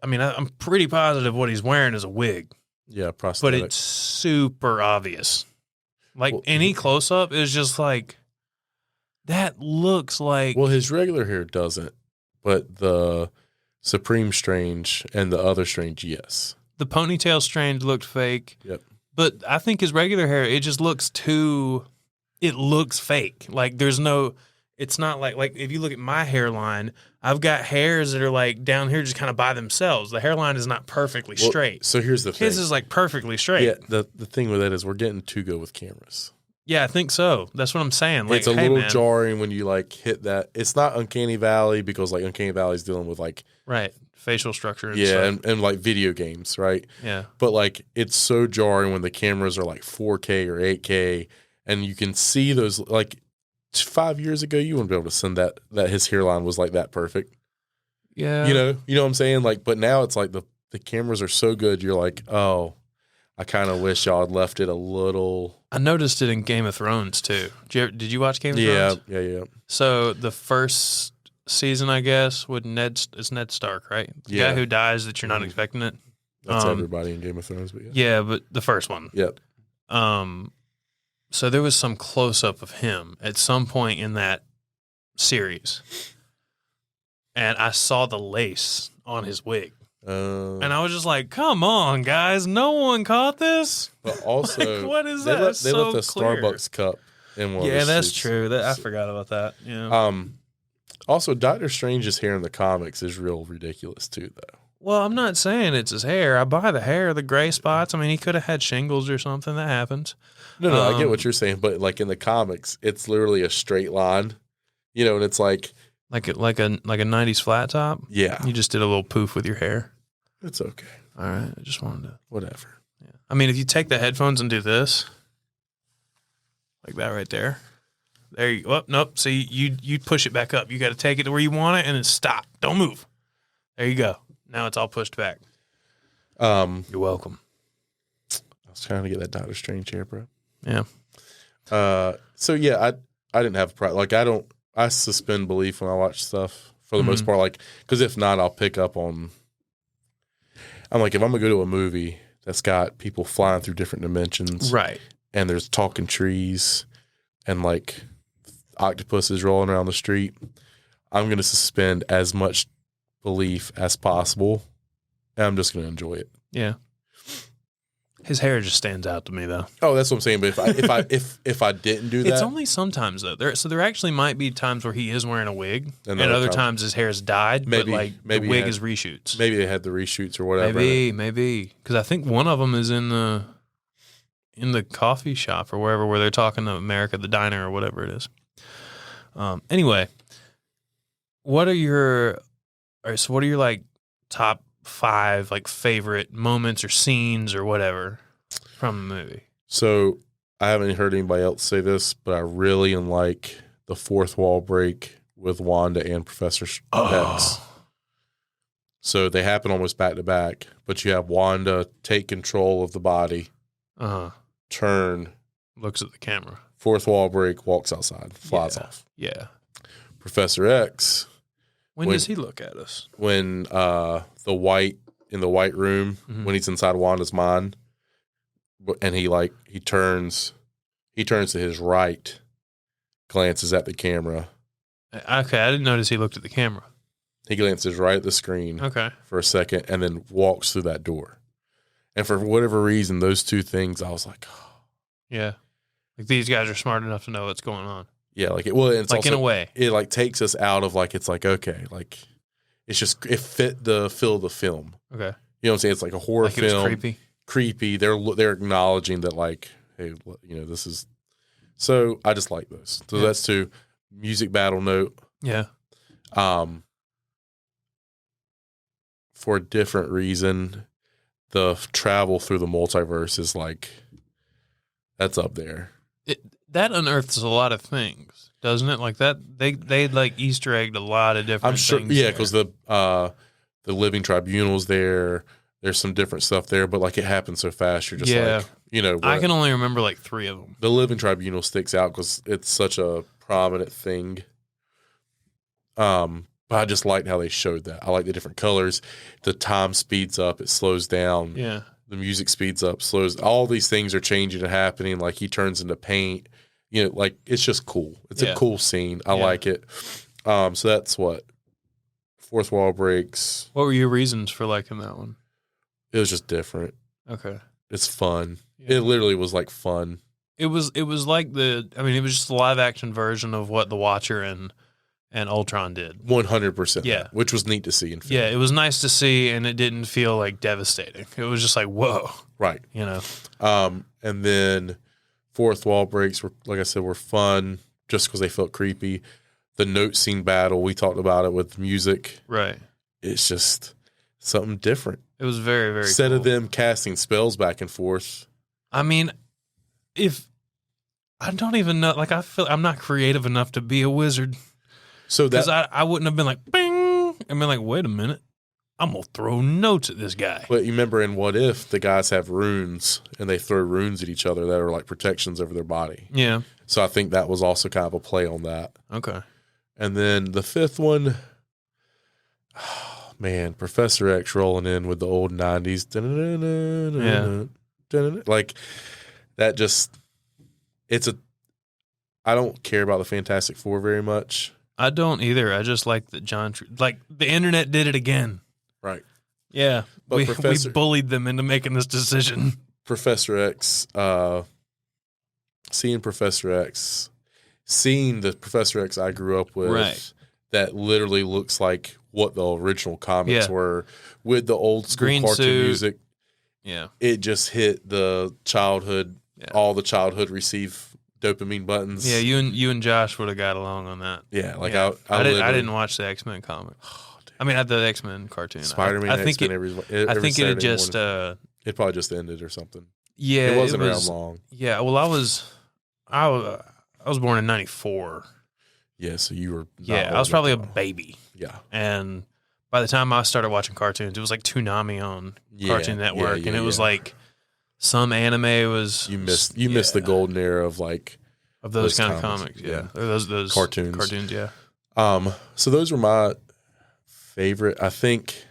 I'm pretty positive what he's wearing is a wig. Yeah, prosthetic. But it's super obvious. Like any close up is just like, that looks like. Well, his regular hair doesn't, but the Supreme Strange and the other Strange, yes. The ponytail Strange looked fake. Yep. But I think his regular hair, it just looks it looks fake. Like it's not like if you look at my hairline, I've got hairs that are like down here just kind of by themselves. The hairline is not perfectly straight. So here's the thing. His is like perfectly straight. Yeah, the thing with that is we're getting too good with cameras. Yeah, I think so. That's what I'm saying. Like, it's a little jarring when you like hit that. It's not Uncanny Valley because like Uncanny Valley is dealing with like facial structure and stuff. and like video games, right? Yeah. But like it's so jarring when the cameras are like 4K or 8K and you can see those like 5 years ago you wouldn't be able to send that his hairline was like that perfect. Yeah. You know what I'm saying? Like but now it's like the cameras are so good you're like, "Oh, I kind of wish y'all had left it a little." I noticed it in Game of Thrones too. Did you watch Game of Thrones? Yeah. So the first season, I guess, with Ned Stark, right? The guy who dies that you're not expecting it. That's everybody in Game of Thrones, but yeah, but the first one. Yep. So there was some close up of him at some point in that series, and I saw the lace on his wig. And I was just like, "Come on, guys! No one caught this." But also, like, what is they that? left the clear. Starbucks cup in one. Yeah, of the that's suits. true. I forgot about that. Yeah. Also, Doctor Strange's hair in the comics is real ridiculous too, though. Well, I'm not saying it's his hair. I buy the hair, the gray spots. I mean, he could have had shingles or something. That happens. No, I get what you're saying, but like in the comics, it's literally a straight line, and it's like a 90s flat top. Yeah, you just did a little poof with your hair. It's okay. All right, I just wanted to whatever. Yeah, I mean, if you take the headphones and do this, like that right there. There you go. Oh, nope. See, you push it back up. You got to take it to where you want it and then stop. Don't move. There you go. Now it's all pushed back. You're welcome. I was trying to get that Doctor Strange hair, bro. Yeah. So yeah, I didn't have a problem. Like I suspend belief when I watch stuff for the most part. Like, because if not, I'll pick up on. I'm like, if I'm gonna go to a movie that's got people flying through different dimensions, right, and there's talking trees. and like octopus is rolling around the street, I'm going to suspend as much belief as possible, and I'm just going to enjoy it. Yeah. His hair just stands out to me, though. Oh, that's what I'm saying. But if I didn't do that, it's only sometimes though. There actually might be times where he is wearing a wig, and other times his hair's dyed. Maybe, but like maybe the wig is reshoots. Maybe they had the reshoots or whatever. Maybe because I think one of them is in the coffee shop or wherever where they're talking to America, the diner or whatever it is. Anyway, what are your like top 5 like favorite moments or scenes or whatever from the movie? So I haven't heard anybody else say this, but I really like the fourth wall break with Wanda and Professor X. So they happen almost back to back, but you have Wanda take control of the body, turn, looks at the camera, fourth wall break, walks outside, flies off. Yeah. Professor X. When does he look at us? When in the white room, when he's inside Wanda's mind, and he turns to his right, glances at the camera. Okay, I didn't notice he looked at the camera. He glances right at the screen for a second and then walks through that door. And for whatever reason, those two things, I was like, oh. Yeah. Like these guys are smart enough to know what's going on. Yeah, it's like also, in a way. It like takes us out of like, it's like, okay, like it's just, it fit the feel of the film. Okay. You know what I'm saying? It's like a horror film. It was creepy. They're acknowledging that like, hey, this is, so I just like those. So that's 2. Music battle note. Yeah. For a different reason, the travel through the multiverse is like, that's up there. That unearths a lot of things, doesn't it? Like that, they like Easter egged a lot of different things. I'm sure, yeah, because the Living Tribunal's there. There's some different stuff there, but like it happens so fast, you're just like, I can only remember like 3 of them. The Living Tribunal sticks out because it's such a prominent thing. But I just liked how they showed that. I like the different colors. The time speeds up, it slows down. Yeah. The music speeds up, slows. All these things are changing and happening. Like he turns into paint. Like it's just cool. It's a cool scene. I like it. So that's what. Fourth wall breaks. What were your reasons for liking that one? It was just different. Okay. It's fun. Yeah. It literally was like fun. It was like it was just a live action version of what The Watcher and Ultron did. 100%. Yeah. Which was neat to see in film. Yeah, it was nice to see, and it didn't feel like devastating. It was just like, whoa. Right. And then fourth wall breaks were, like I said, were fun just because they felt creepy. The note scene battle, we talked about it with music. Right. It's just something different. It was very, very Instead of them casting spells back and forth. I mean, if I don't even know, like I feel I'm not creative enough to be a wizard. So because I wouldn't have been like, bing, and been like, wait a minute, I'm going to throw notes at this guy. But you remember in What If, the guys have runes, and they throw runes at each other that are like protections over their body. Yeah. So I think that was also kind of a play on that. Okay. And then the 5th one, oh, man, Professor X rolling in with the old 90s. Yeah. Like, that just, I don't care about the Fantastic Four very much. I don't either. I just like that the internet did it again. Right. Yeah. But we bullied them into making this decision. Professor X, seeing the Professor X I grew up with, right, that literally looks like what the original comics were with the old school green cartoon suit. Music. Yeah. It just hit the childhood, all the childhood receive dopamine buttons. Yeah, you and Josh would have got along on that. Yeah, like I didn't watch the X-Men comic. Oh, I mean, the X-Men cartoon. Spider-Man, I think every it had just it probably just ended or something. Yeah, it wasn't around long. Yeah, well, I was born in '94. Yeah, so you were I was probably a baby. Yeah, and by the time I started watching cartoons, it was like Toonami on Cartoon Network, and it was like some anime was you missed the golden era of those kind of comics. Yeah, or those cartoons. Yeah. So those were my favorite. I think.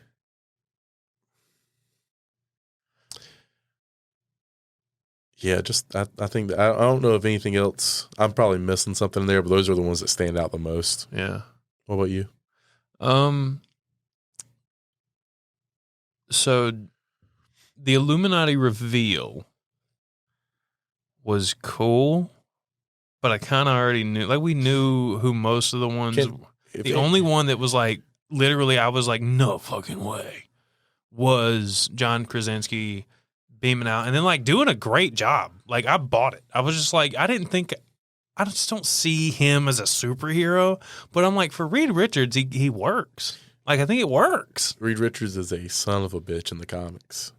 Yeah, just I think that, I don't know if anything else. I'm probably missing something in there, but those are the ones that stand out the most. Yeah. What about you? So the Illuminati reveal was cool, but I kind of already knew. Like, we knew who most of the ones. The only one that was like, literally, I was like, no fucking way, was John Krasinski beaming out and then like doing a great job. Like, I bought it. I was just like, I just don't see him as a superhero, but I'm like, for Reed Richards, he works. Like, I think it works. Reed Richards is a son of a bitch in the comics.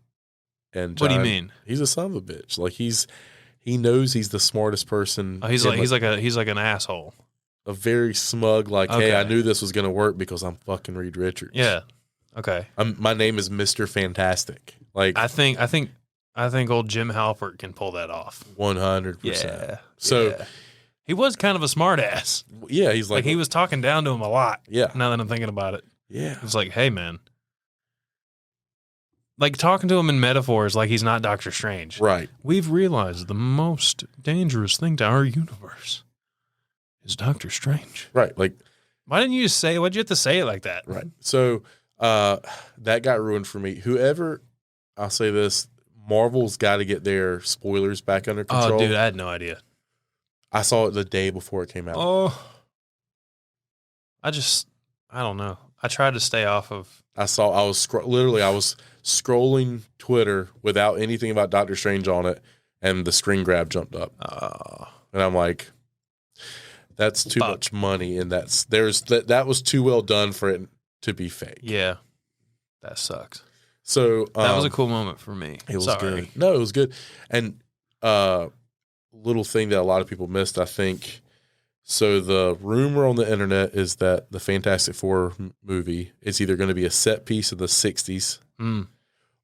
And John, what do you mean? He's a son of a bitch. Like, he knows he's the smartest person. He's like an asshole. A very smug, like, okay. Hey, I knew this was going to work because I'm fucking Reed Richards. Yeah. Okay. My name is Mr. Fantastic. Like, I think old Jim Halpert can pull that off. 100%. Yeah. So yeah. He was kind of a smart ass. Yeah, he's like he was talking down to him a lot. Yeah. Now that I'm thinking about it. Yeah. It's like, hey man. Like, talking to him in metaphors like he's not Doctor Strange. Right. We've realized the most dangerous thing to our universe is Doctor Strange. Right. Like, why'd you have to say it like that? Right. So that got ruined for me. Whoever, I'll say this, Marvel's got to get their spoilers back under control. Oh, dude, I had no idea. I saw it the day before it came out. Oh. I don't know. I tried to stay off of. I was scrolling Twitter without anything about Doctor Strange on it, and the screen grab jumped up. And I'm like, that's too much money, and that was too well done for it to be fake. Yeah, that sucks. So that was a cool moment for me. It was good. No, it was good. And little thing that a lot of people missed, I think. So the rumor on the internet is that the Fantastic Four movie is either going to be a set piece of the 60s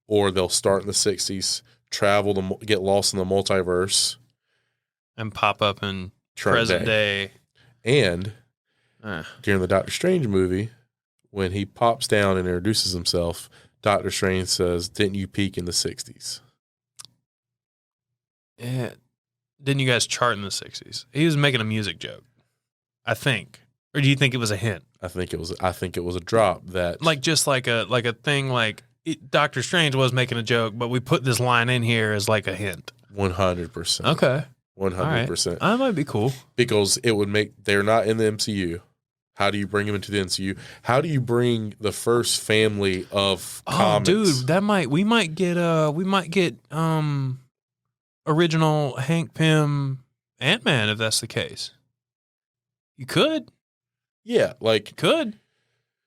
or they'll start in the 60s, travel to get lost in the multiverse. And pop up in present day. And during the Doctor Strange movie, when he pops down and introduces himself, Doctor Strange says, "Didn't you peak in the 60s?" Yeah. Didn't you guys chart in the 60s? He was making a music joke, I think. Or do you think it was a hint? I think it was a drop that, like, just like a thing, like Doctor Strange was making a joke, but we put this line in here as like a hint. 100%. Okay. 100%. Right. That might be cool. Because it would they're not in the MCU. How do you bring them into the MCU? How do you bring the first family of comics? Dude, we might get original Hank Pym Ant-Man if that's the case. You could. Yeah, like... You could.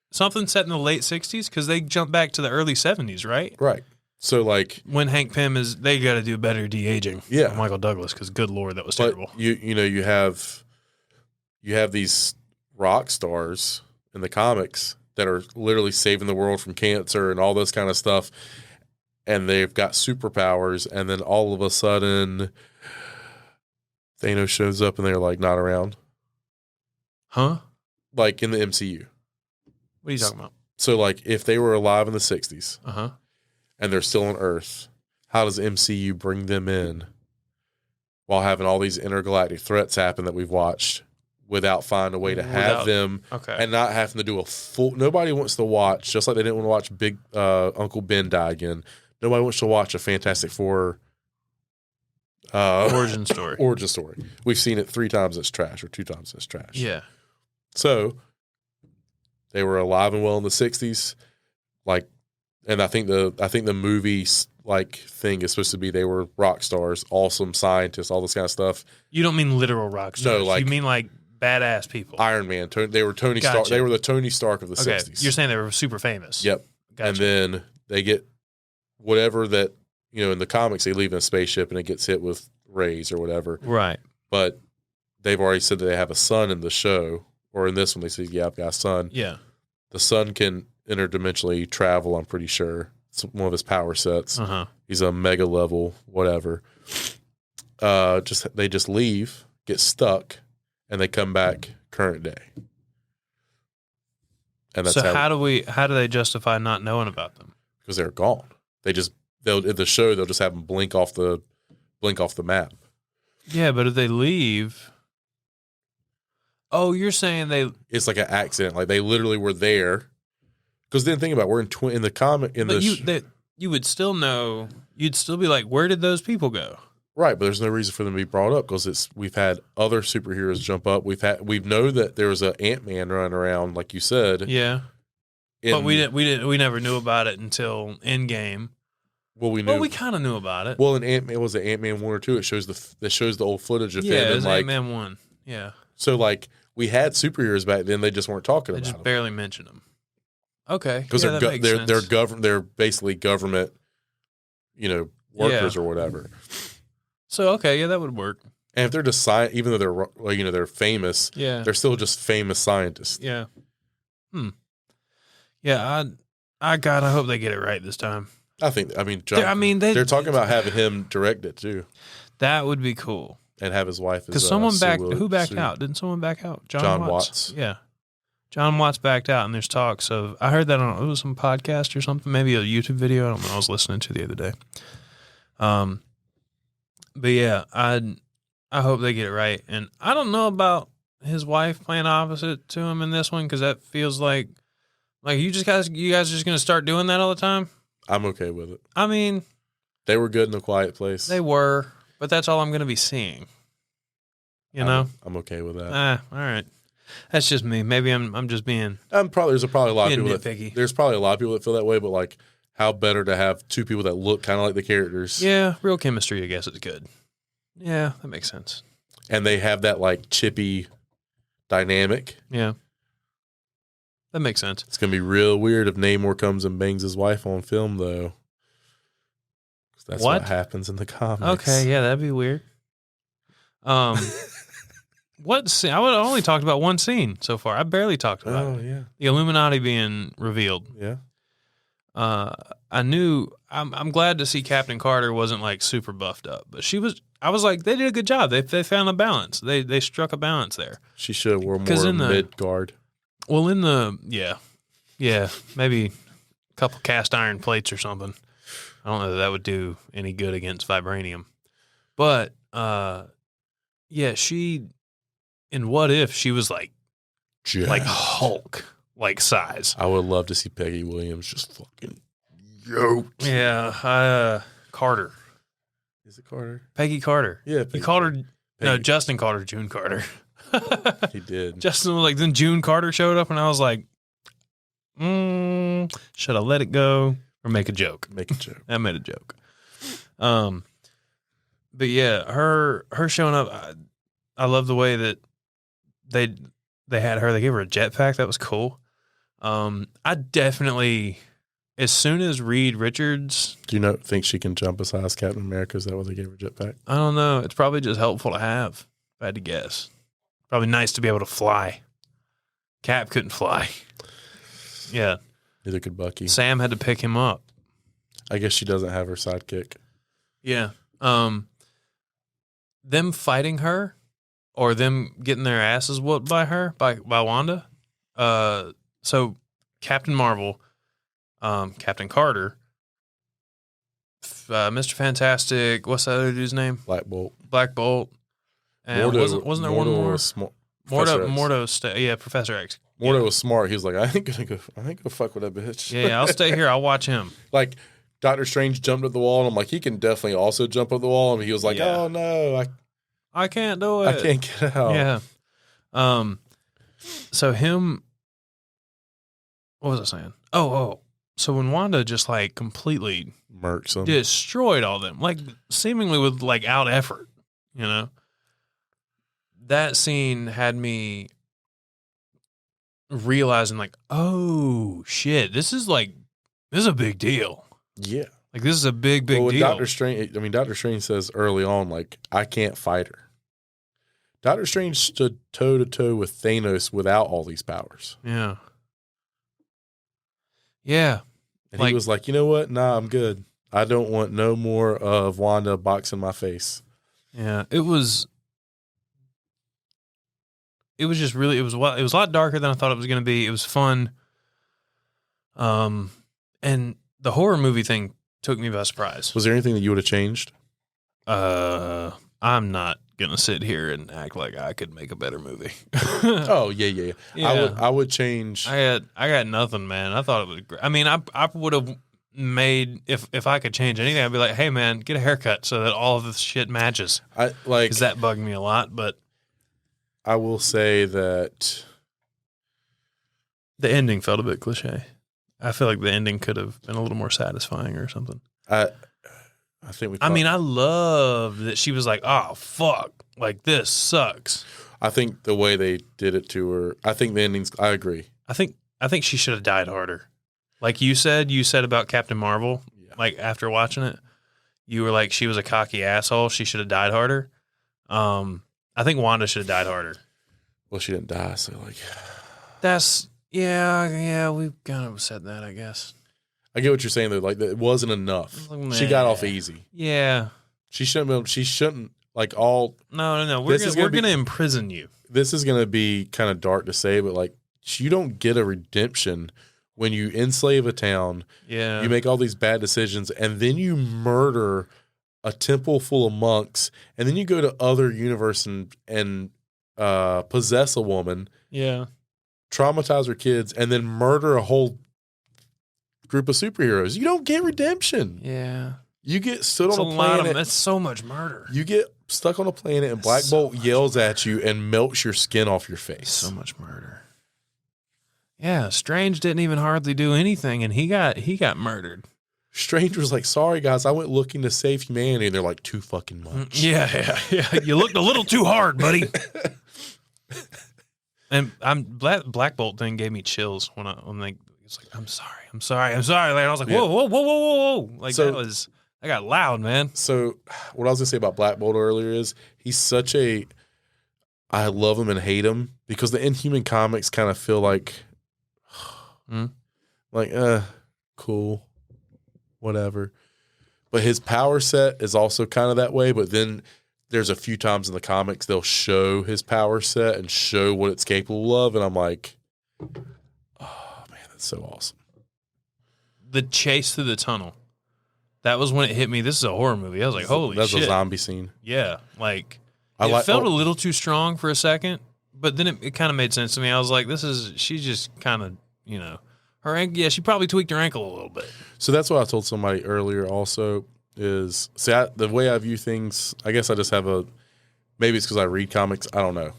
Something set in the late 60s, because they jump back to the early 70s, right? Right. So, like... When Hank Pym they got to do better de-aging. Yeah. Michael Douglas, because good Lord, that was terrible. You have these rock stars in the comics that are literally saving the world from cancer and all this kind of stuff, and they've got superpowers, and then all of a sudden Thanos shows up and they're like not around. Huh? Like in the MCU. What are you talking about? So, like, if they were alive in the 60s and they're still on Earth, how does MCU bring them in while having all these intergalactic threats happen that we've watched without finding a way to have them and not having to do a full... Nobody wants to watch, just like they didn't want to watch Big Uncle Ben die again, nobody wants to watch a Fantastic Four origin story. Origin story. We've seen it 3 times it's trash, or 2 times it's trash. Yeah. So they were alive and well in the 60s, like, and I think the movie's like thing is supposed to be they were rock stars, awesome scientists, all this kind of stuff. You don't mean literal rock stars. No, like, you mean like badass people. Iron Man. They were Tony Stark. They were the Tony Stark of the 60s. You're saying they were super famous. Yep. Gotcha. And then they get whatever that, in the comics they leave in a spaceship and it gets hit with rays or whatever. Right. But they've already said that they have a son in the show, or in this one they say, yeah, I've got a son. Yeah. The son can interdimensionally travel, I'm pretty sure. It's one of his power sets. He's a mega level, whatever. They just leave, get stuck, and they come back current day. And that's how do they justify not knowing about them? Because they're gone. In the show they'll just have them blink off the blink off the map. Yeah, but if they leave... Oh, you're saying it's like an accident. Like they literally were there. Because then think about it, we're in the comic you would still know. You'd still be like, where did those people go? Right, but there's no reason for them to be brought up because we've had other superheroes jump up. We know that there was an Ant-Man running around, like you said. Yeah, but we never knew about it until Endgame. Well, we knew. Well, we kind of knew about it. Well, in Ant-Man, was it Ant-Man 1 or 2? It shows the old footage of him. Yeah, it was Ant-Man 1. Yeah. So, like, we had superheroes back then. They just weren't talking about them. They just barely mentioned them. Okay. Because they're basically government, workers or whatever. So, okay, yeah, that would work. And if they're just even though they're famous, they're still just famous scientists. Yeah. Yeah, I hope they get it right this time. They're talking about having him direct it too. That would be cool. And have his wife. Because who backed out? Didn't someone back out? John Watts. Yeah. John Watts backed out, and there's talks of, I heard that on, it was some podcast or something, maybe a YouTube video. I don't know. I was listening to the other day. But yeah, I hope they get it right. And I don't know about his wife playing opposite to him in this one, because that feels like you guys are just going to start doing that all the time. I'm okay with it. I mean, they were good in The Quiet Place. They were, but that's all I'm going to be seeing. I'm okay with that. All right. That's just me. Maybe I'm just being. There's probably a lot of people nitpicky. There's probably a lot of people that feel that way, but like, how better to have two people that look kind of like the characters? Yeah, real chemistry, I guess, is good. Yeah, that makes sense. And they have that like chippy dynamic. Yeah, that makes sense. It's gonna be real weird if Namor comes and bangs his wife on film, though. That's what happens in the comics. Okay, yeah, that'd be weird. What scene? I only talked about one scene so far. I barely talked about it. Yeah. The Illuminati being revealed. Yeah. I'm glad to see Captain Carter wasn't like super buffed up, but I was like, they did a good job. They found a balance. They struck a balance there. She should have worn more mid guard. Well, yeah, maybe a couple cast iron plates or something. I don't know that would do any good against vibranium, but yeah, in What If she was like Hulk like size. I would love to see Peggy Williams just fucking yoked. Yeah, Carter. Is it Carter? Peggy Carter. Yeah, he called her. No, Justin called her June Carter. He did. Justin was like, then June Carter showed up, and I was like, should I let it go or make a joke? Make a joke. I made a joke. But yeah, her showing up. I love the way that they had her. They gave her a jetpack. That was cool. I definitely, as soon as Reed Richards. Do you not think she can jump as high as Captain America? Is that why they gave her a jetpack? I don't know. It's probably just helpful to have, if I had to guess. Probably nice to be able to fly. Cap couldn't fly. Yeah. Neither could Bucky. Sam had to pick him up. I guess she doesn't have her sidekick. Yeah. Them fighting her or them getting their asses whooped by her, by Wanda. So Captain Marvel, Captain Carter, Mr. Fantastic, what's that other dude's name? Black Bolt. And wasn't there one more? Professor X. Mordo was smart. He was like, I ain't gonna fuck with that bitch. Yeah, I'll stay here. I'll watch him. Like Doctor Strange jumped up the wall, and I'm like, he can definitely also jump up the wall. And he was like, oh no, I can't do it. I can't get out. Yeah. So him. What was I saying? Oh. So when Wanda just like completely murks them, destroyed all them, like seemingly with like out effort, that scene had me realizing like, oh shit, this is a big deal. Yeah. Like this is a big deal. Doctor Strange says early on, like, I can't fight her. Doctor Strange stood toe to toe with Thanos without all these powers. Yeah. Yeah. And he was like, you know what? Nah, I'm good. I don't want no more of Wanda boxing my face. Yeah. It was just really, it was a lot darker than I thought it was going to be. It was fun. And the horror movie thing took me by surprise. Was there anything that you would have changed? I'm not gonna sit here and act like I could make a better movie. Oh yeah. I would change. I got nothing, man. I thought it was great. I mean, I would have made if I could change anything, I'd be like, hey man, get a haircut so that all of this shit matches. Because that bugged me a lot. But I will say that the ending felt a bit cliche. I feel like the ending could have been a little more satisfying or something. I think I love that she was like, oh fuck, like this sucks. I think the way they did it to her, I think the endings, I agree. I think she should have died harder. Like you said about Captain Marvel, like after watching it, you were like, she was a cocky asshole. She should have died harder. I think Wanda should have died harder. Well, she didn't die, so like. Yeah, we've kind of said that, I guess. I get what you're saying though. Like it wasn't enough. She got off easy. Yeah. She shouldn't like all. No. We're gonna imprison you. This is gonna be kind of dark to say, but like you don't get a redemption when you enslave a town. Yeah. You make all these bad decisions, and then you murder a temple full of monks, and then you go to other universe and possess a woman. Yeah. Traumatize her kids, and then murder a whole group of superheroes. You don't get redemption. Yeah. You get stood on a planet. That's so much murder. You get stuck on a planet, and Black Bolt yells at you and melts your skin off your face. So much murder. Yeah, Strange didn't even hardly do anything, and he got murdered. Strange was like, sorry guys, I went looking to save humanity, and they're like, too fucking much. Yeah. You looked a little too hard, buddy. And Black Bolt thing gave me chills when they was like, I'm sorry. Like, I was like, whoa. Like that got loud, man. So what I was gonna say about Black Bolt earlier is he's such I love him and hate him because the Inhuman comics kind of feel like cool, whatever. But his power set is also kind of that way, but then there's a few times in the comics they'll show his power set and show what it's capable of, and I'm like, oh man, that's so awesome. The chase through the tunnel. That was when it hit me. This is a horror movie. I was like, holy shit. That's a zombie scene. Yeah. Like, it felt a little too strong for a second, but then it kind of made sense to me. I was like, she's just kind of, her ankle. Yeah, she probably tweaked her ankle a little bit. So that's what I told somebody earlier also is, the way I view things, I guess I just have maybe it's because I read comics. I don't know.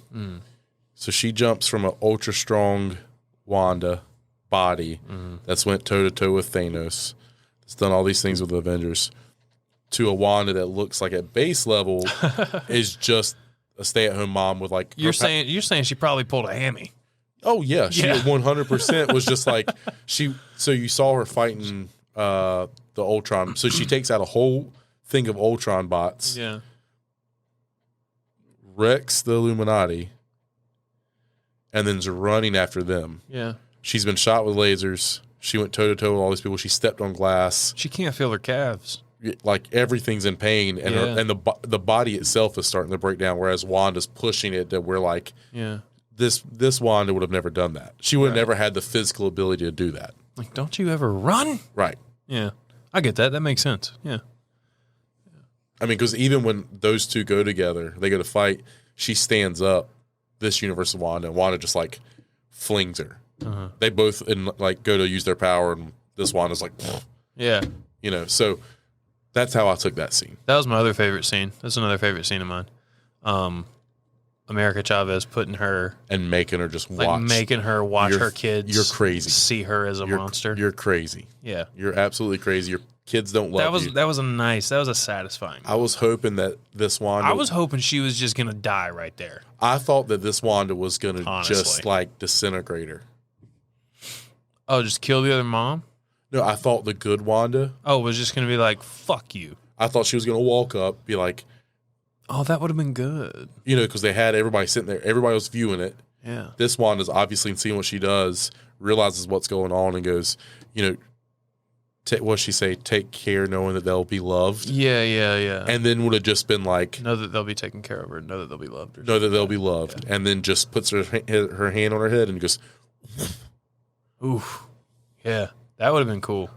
So she jumps from an ultra strong Wanda body that's went toe to toe with Thanos. It's done all these things with the Avengers, to a Wanda that looks like at base level is just a stay-at-home mom with like. You're saying she probably pulled a hammy. Oh yeah, she 100% was just like she. So you saw her fighting the Ultron. So she takes out a whole thing of Ultron bots. Yeah. Wrecks the Illuminati, and then's running after them. Yeah. She's been shot with lasers. She went toe to toe with all these people. She stepped on glass. She can't feel her calves. Like everything's in pain, and and the body itself is starting to break down. Whereas Wanda's pushing it that we're like, this Wanda would have never done that. She would have never had the physical ability to do that. Like, don't you ever run? Right. Yeah, I get that. That makes sense. Yeah. I mean, because even when those two go together, they go to fight. She stands up. This universe of Wanda, and Wanda just like flings her. They both go to use their power, and this Wanda's like, yeah, So that's how I took that scene. That was my other favorite scene. That's another favorite scene of mine. America Chavez putting her and making her just watch her kids. You're crazy. See her as a monster. You're crazy. Yeah, you're absolutely crazy. Your kids don't love you. That was a satisfying. I was hoping that this Wanda. I was hoping she was just gonna die right there. I thought that this Wanda was gonna just like disintegrate her. Oh, just kill the other mom? No, I thought the good Wanda. Oh, was just going to be like, fuck you. I thought she was going to walk up, be like. Oh, that would have been good. Because they had everybody sitting there. Everybody was viewing it. Yeah. This Wanda's obviously seeing what she does, realizes what's going on, and goes, what'd she say? Take care knowing that they'll be loved. Yeah. And then would have just been like. Know that they'll be taken care of, or know that they'll be loved. Know that they'll be loved. Yeah. And then just puts her hand on her head and goes. Oof. Yeah, that would have been cool.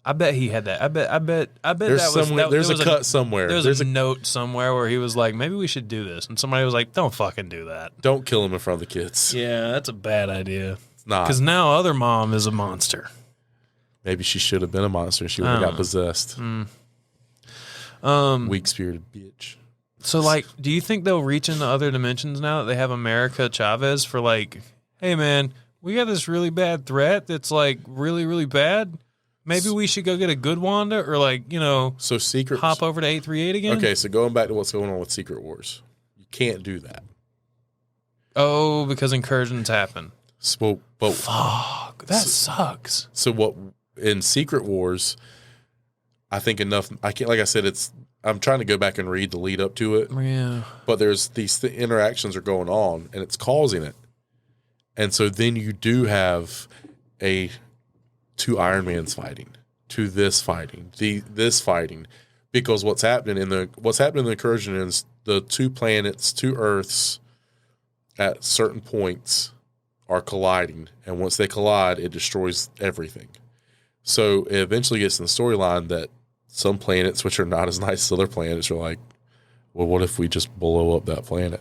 I bet he had that. I bet There's there's a cut somewhere. There's a note somewhere where he was like, maybe we should do this. And somebody was like, don't fucking do that. Don't kill him in front of the kids. Yeah, that's a bad idea. It's not. Because now other mom is a monster. Maybe she should have been a monster. She would have got possessed. Weak-spirited bitch. So, like, do you think they'll reach into other dimensions now that they have America Chavez for, like, hey, man, we got this really bad threat that's, like, really, really bad? Maybe we should go get a good Wanda or, like, so hop over to 838 again? Okay, so going back to what's going on with Secret Wars. You can't do that. Oh, because incursions happen. So, Fuck, that sucks. So what in Secret Wars, I think enough. I can't. Like I said, I'm trying to go back and read the lead up to it. Yeah. But there's these interactions are going on, and it's causing it. And so then you do have two Iron Mans fighting, to this fighting, this fighting, because what's happening in the incursion is the two planets, two Earths, at certain points are colliding, and once they collide, it destroys everything. So it eventually gets in the storyline that some planets, which are not as nice as other planets, are like, well, what if we just blow up that planet?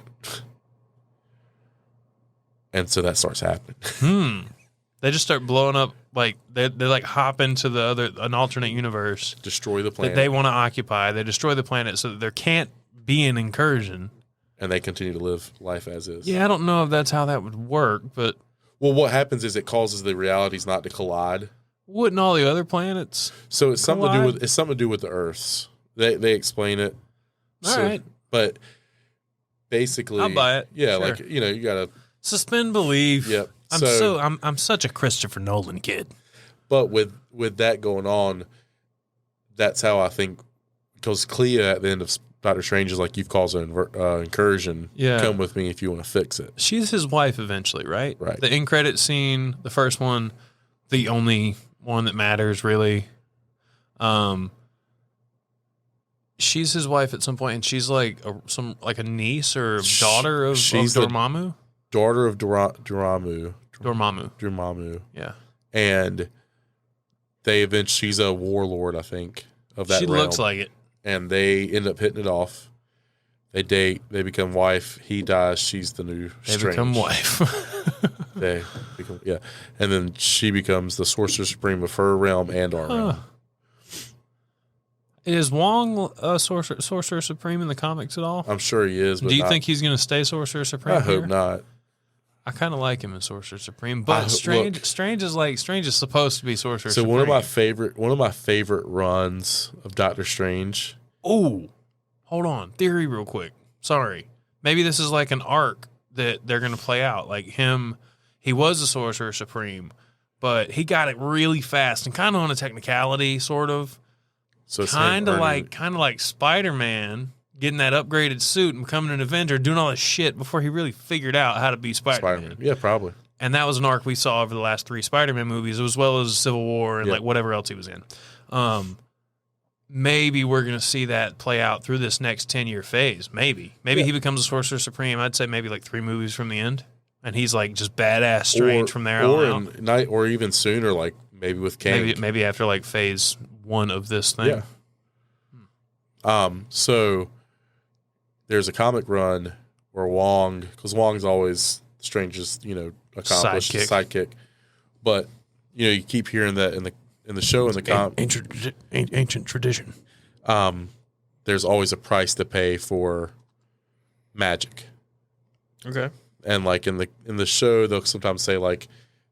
And so that starts happening. They just start blowing up, like, they like hop into an alternate universe. Destroy the planet. That they want to occupy. They destroy the planet so that there can't be an incursion. And they continue to live life as is. Yeah, I don't know if that's how that would work, but... Well, what happens is it causes the realities not to collide. Wouldn't all the other planets So it's something collide? to do with the Earths. They explain it. All right. But basically... I'll buy it. Yeah, Sure. like, you got to... Suspend belief. Yep. I'm such a Christopher Nolan kid. But with that going on, that's how I think, because Clea at the end of Doctor Strange is like, you've caused an incursion. Yeah. Come with me if you want to fix it. She's his wife eventually, right? Right. The end credit scene, the first one, the only one that matters really. She's his wife at some point, and she's like a niece or daughter of Dormammu. Daughter of Dormammu. Dormammu. Yeah. And she's a warlord, I think, of that She realm. looks like it. And they end up hitting it off. They date. They become wife. He dies. She's the new Strange. They become wife. They become, yeah. And then she becomes the Sorcerer Supreme of her realm and our realm. Is Wong Sorcerer Supreme in the comics at all? I'm sure he is. But do you think he's going to stay Sorcerer Supreme? I hope not. I kind of like him as Sorcerer Supreme, but Strange is supposed to be Sorcerer Supreme. So one of my favorite runs of Doctor Strange. Oh, hold on, theory real quick. Sorry, maybe this is like an arc that they're going to play out. Like him, he was a Sorcerer Supreme, but he got it really fast and kind of on a technicality, sort of. So kind of like Spider-Man getting that upgraded suit and becoming an Avenger, doing all this shit before he really figured out how to be Spider-Man. Yeah, probably. And that was an arc we saw over the last 3 Spider-Man movies, as well as Civil War and like whatever else he was in. Maybe we're going to see that play out through this next 10-year phase. Maybe he becomes a Sorcerer Supreme. I'd say maybe like 3 movies from the end, and he's like just badass Strange from there on out. Or even sooner, like maybe with Kang. Maybe after like phase 1 of this thing. Yeah. So there's a comic run where because Wong's always Strange's, accomplished sidekick. But, you keep hearing that in the show, in the comic. Ancient tradition. There's always a price to pay for magic. Okay. And like in the show, they'll sometimes say like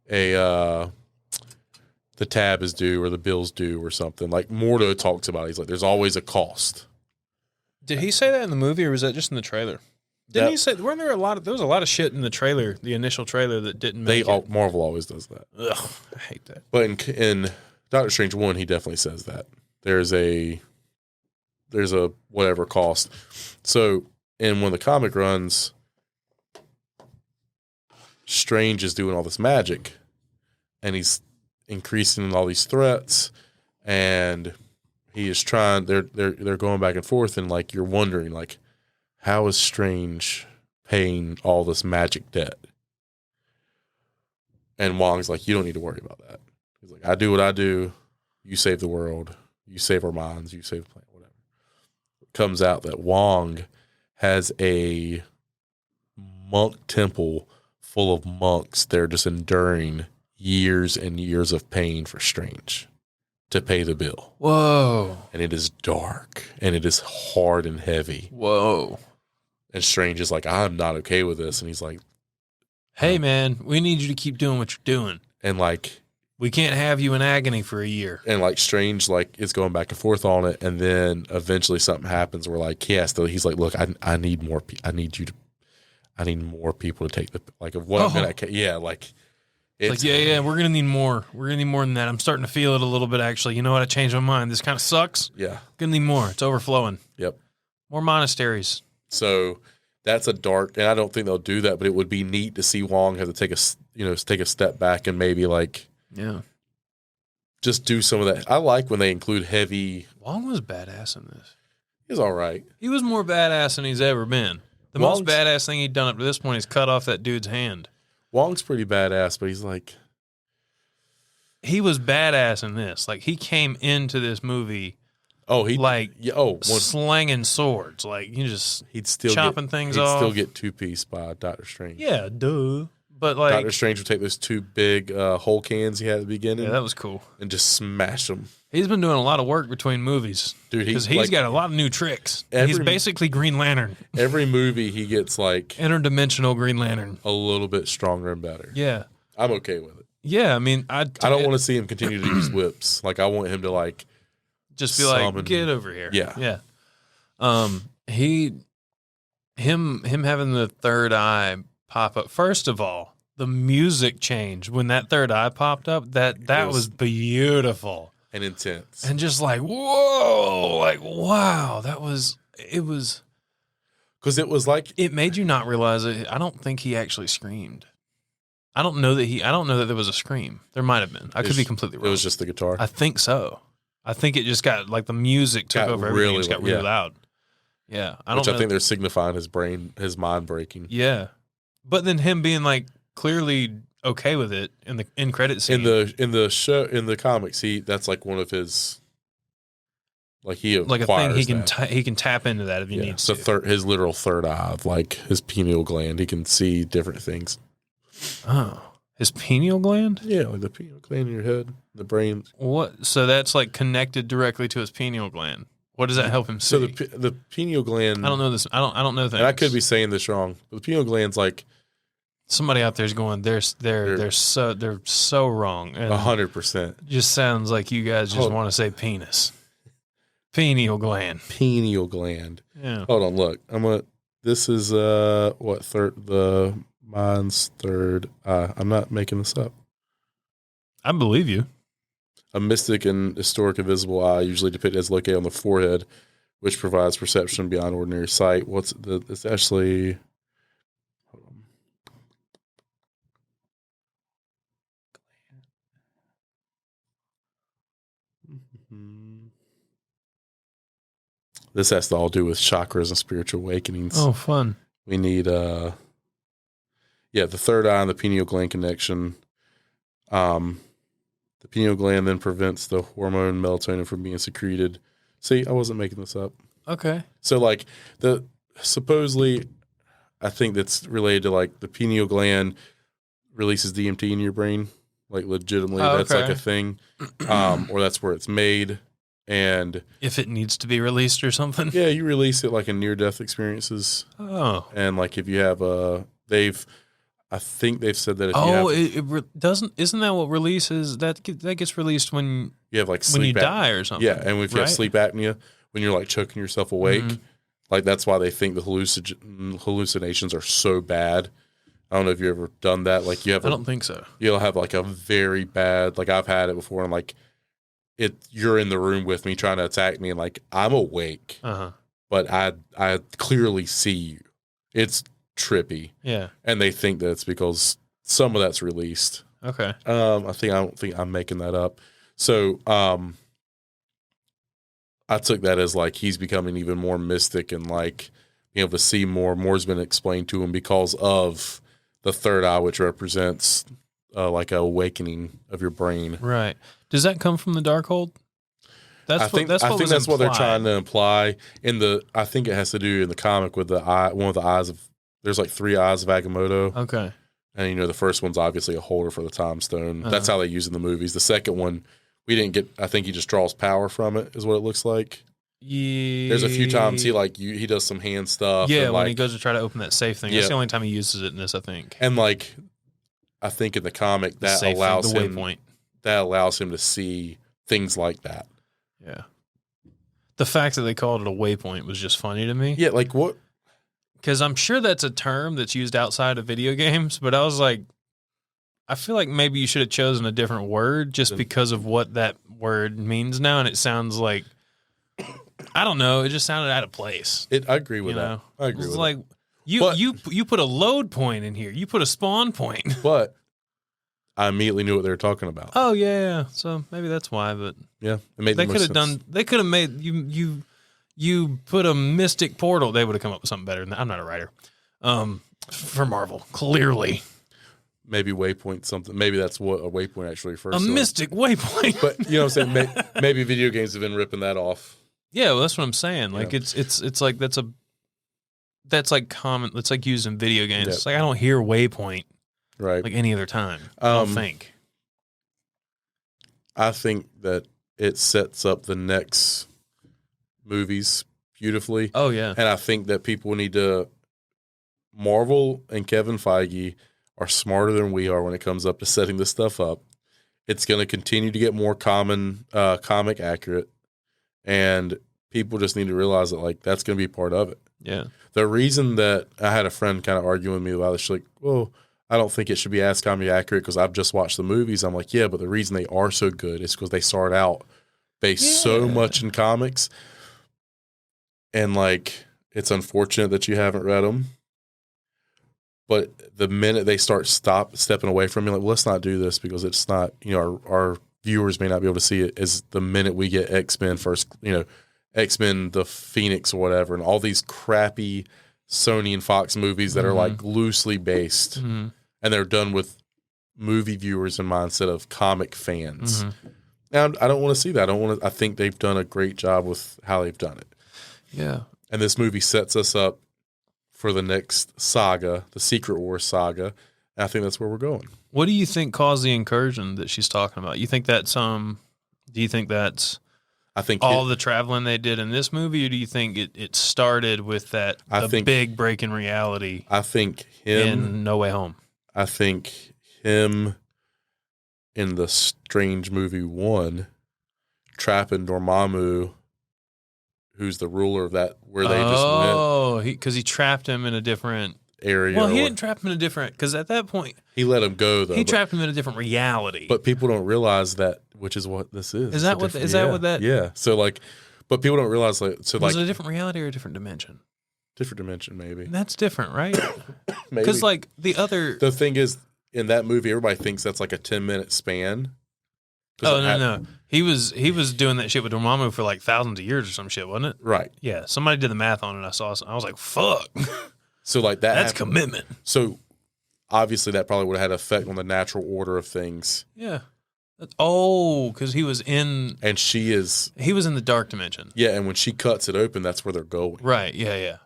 the tab is due or the bill's due or something. Like Mordo talks about it. He's like, there's always a cost. Did he say that in the movie, or was that just in the trailer? Didn't he say? Weren't there there was a lot of shit in the trailer, the initial trailer, that didn't make it? Marvel always does that. Ugh, I hate that. But in Doctor Strange 1, he definitely says that there's a whatever cost. So in one of the comic runs, Strange is doing all this magic, and he's increasing all these threats, and he is trying. They're going back and forth, and like you're wondering, like, how is Strange paying all this magic debt? And Wong's like, you don't need to worry about that. He's like, I do what I do. you save the world, you save our minds, you save the planet, whatever. It comes out that Wong has a monk temple full of monks. They're just enduring years and years of pain for Strange to pay the bill. Whoa. And it is dark and it is hard and heavy. Whoa. And Strange is like, I'm not okay with this. And he's like, hey, man, we need you to keep doing what you're doing. And like, we can't have you in agony for a year. And like Strange, like is going back and forth on it. And then eventually something happens where like, he's like, look, I need more. I need more people to take the, like of what I'm going to, yeah. Like, it's like, yeah, we're going to need more. We're going to need more than that. I'm starting to feel it a little bit, actually. You know what? I changed my mind. This kind of sucks. Yeah. Going to need more. It's overflowing. Yep. More monasteries. So that's a dark, and I don't think they'll do that, but it would be neat to see Wong have to take a step back and maybe like, yeah, just do some of that. I like when they include heavy. Wong was badass in this. He was all right. He was more badass than he's ever been. The most badass thing he'd done up to this point is cut off that dude's hand. Wong's pretty badass, but he's like... He was badass in this. Like, he came into this movie... slanging swords. Like, he'd still chopping things off. He'd still get two-piece by Doctor Strange. Yeah, duh. But like... Doctor Strange would take those two big Hulk hands he had at the beginning. Yeah, that was cool. And just smash them. He's been doing a lot of work between movies. Dude, he's got a lot of new tricks. He's basically Green Lantern. Every movie he gets like... interdimensional Green Lantern. A little bit stronger and better. Yeah. I'm okay with it. Yeah, I mean... I don't want to see him continue to use whips. Like, I want him to like... Just be like, get over here. Yeah. Yeah. Him having the third eye pop up. First of all, the music change when that third eye popped up, that was beautiful. And intense. And just like, whoa, like, wow, it was. Because it was like. It made you not realize it. I don't think he actually screamed. I don't know that there was a scream. There might have been. I could be completely wrong. It was just the guitar. I think so. I think it just got, like, the music took over everything. It just got really loud. Yeah. I think they're signifying his mind breaking. Yeah. But then him being, like, clearly okay with it in the end credit scene. In the comics, that's like one of his, like he like a thing he can tap into that if he needs to. His literal third eye of like his pineal gland. He can see different things. Oh, his pineal gland? Yeah, like the pineal gland in your head, the brain. What? So that's like connected directly to his pineal gland. What does that help him see? So the pineal gland. I don't know this. I don't know things. And I could be saying this wrong, but the pineal gland's like. Somebody out there's going, they're so wrong. 100%. Just sounds like you guys just want to say penis. Pineal gland. Pineal gland. Yeah. Hold on, look. This is mine's third eye. I'm not making this up. I believe you. A mystic and historic invisible eye, usually depicted as located on the forehead, which provides perception beyond ordinary sight. It's actually. This has to all do with chakras and spiritual awakenings. Oh, fun. We need, the third eye and the pineal gland connection. The pineal gland then prevents the hormone melatonin from being secreted. See, I wasn't making this up. Okay. So, like, supposedly, I think that's related to, like, the pineal gland releases DMT in your brain. Like, legitimately, that's like a thing. Or that's where it's made. And if it needs to be released or something, yeah, you release it like in near-death experiences. Oh, and like if you have I think they've said that. Isn't that what releases that gets released when you have like when you die or something? Yeah, and if you have sleep apnea, when you're like choking yourself awake, like that's why they think the hallucinations are so bad. I don't know if you've ever done that. Like you have, I don't think so. You'll have like a very bad, like I've had it before, and like. You're in the room with me trying to attack me, and like I'm awake, but I clearly see you. It's trippy, yeah. And they think that it's because some of that's released. Okay, I don't think I'm making that up. So, I took that as like he's becoming even more mystic and like being able to see more. More's been explained to him because of the third eye, which represents like a awakening of your brain. Right. Does that come from the Darkhold? I think that's what they're trying to imply. I think it has to do in the comic with the eye. One of the eyes of there's like 3 eyes of Agamotto. Okay. And the first one's obviously a holder for the time stone. That's how they use it in the movies. The second one, we didn't get. I think he just draws power from it. Is what it looks like. Yeah. There's a few times he does some hand stuff. Yeah, and when he goes to try to open that safe thing. That's the only time he uses it in this, I think. And like, I think in the comic that allows him waypoint. That allows him to see things like that. Yeah. The fact that they called it a waypoint was just funny to me. Yeah, like what? Because I'm sure that's a term that's used outside of video games, but I was like, I feel like maybe you should have chosen a different word just because of what that word means now, and it sounds like, I don't know, it just sounded out of place. I agree with that. I agree with like, you put a load point in here. You put a spawn point. But I immediately knew what they were talking about. Oh, yeah. So maybe that's why, but yeah, it made they could have made you put a mystic portal. They would have come up with something better than that. I'm not a writer. For Marvel, clearly. Maybe waypoint something. Maybe that's what a waypoint actually refers to. A mystic waypoint. But you know what I'm saying? Maybe video games have been ripping that off. Yeah, well, that's what I'm saying. Like it's like that's like common. It's like used in video games. Yep. It's like I don't hear waypoint like any other time. I don't think. I think that it sets up the next movies beautifully. Oh yeah, and I think that people need to. Marvel and Kevin Feige are smarter than we are when it comes up to setting this stuff up. It's going to continue to get more comic accurate, and people just need to realize that like that's going to be part of it. Yeah. The reason that I had a friend kind of arguing with me about this, she's like, well, I don't think it should be as comic accurate because I've just watched the movies. I'm like, yeah, but the reason they are so good is because they start out based so much in comics. And like, it's unfortunate that you haven't read them. But the minute they stepping away from me, like, well, let's not do this because it's not, our viewers may not be able to see it, is the minute we get X-Men first, X-Men, the Phoenix or whatever, and all these crappy Sony and Fox movies that are like loosely based, and they're done with movie viewers in mind instead of comic fans. Now, I don't want to see that. I think they've done a great job with how they've done it. Yeah. And this movie sets us up for the next saga, the Secret Wars saga. And I think that's where we're going. What do you think caused the incursion that she's talking about? You think that's do you think that's all the traveling they did in this movie, or do you think it started with the big break in reality? I think him in No Way Home. I think him in the Strange Movie 1 trapping Dormammu, who's the ruler of that, where they just went. Oh, because he trapped him in a different area. Well, he didn't trap him in a different, because at that point he let him go though. He trapped him in a different reality. But people don't realize that, which is what this is. Is that what that? Yeah. So like, but people don't realize was it a different reality or a different dimension? Different dimension, maybe. That's different, right? Maybe. Because like the thing is, in that movie, everybody thinks that's like a 10-minute span. Oh no. He was doing that shit with Dormammu for like thousands of years or some shit, wasn't it? Right. Yeah. Somebody did the math on it. I was like, fuck. So like that's commitment. So obviously that probably would have had an effect on the natural order of things. Yeah. Because he was in, and he was in the dark dimension. Yeah, and when she cuts it open, that's where they're going. Right. Yeah. Yeah.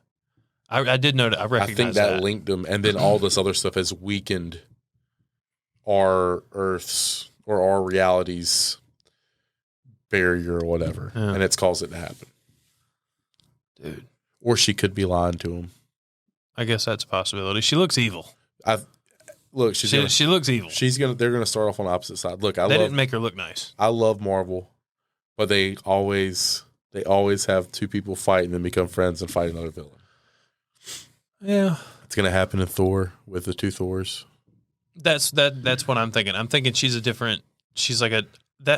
I did know that. I recognize that. I think that linked them, and then all this other stuff has weakened our Earth's or our reality's barrier or whatever, and it's caused it to happen. Dude. Or she could be lying to him. I guess that's a possibility. She looks evil. She looks evil. They're gonna start off on the opposite side. Look, they didn't make her look nice. I love Marvel, but they always have two people fight and then become friends and fight another villain. Yeah, it's gonna happen in Thor with the two Thors. That's what I'm thinking. I'm thinking she's like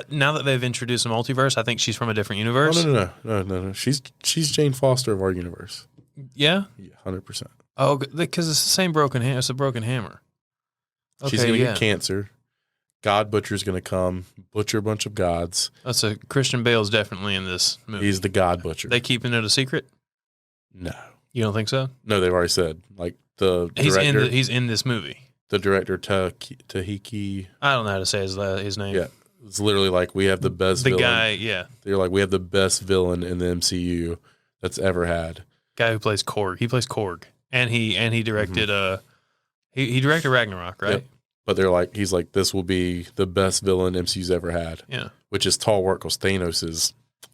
now that they've introduced a multiverse, I think she's from a different universe. No. She's Jane Foster of our universe. Yeah? Yeah, 100%. Oh, because it's the same broken hammer. It's a broken hammer. Okay, she's going to get cancer. God Butcher's going to come, butcher a bunch of gods. That's Christian Bale's definitely in this movie. He's the God Butcher. They keeping it a secret? No. You don't think so? No, they've already said. Like the director. He's in this movie. The director Tahiki. I don't know how to say his name. Yeah, it's literally like we have the best. The villain. guy, yeah. They're like we have the best villain in the MCU that's ever had. Guy who plays Korg. He plays Korg, and he directed he directed Ragnarok, right? Yep. But they're like he's like this will be the best villain MCU's ever had. Yeah, which is tall work because Thanos is.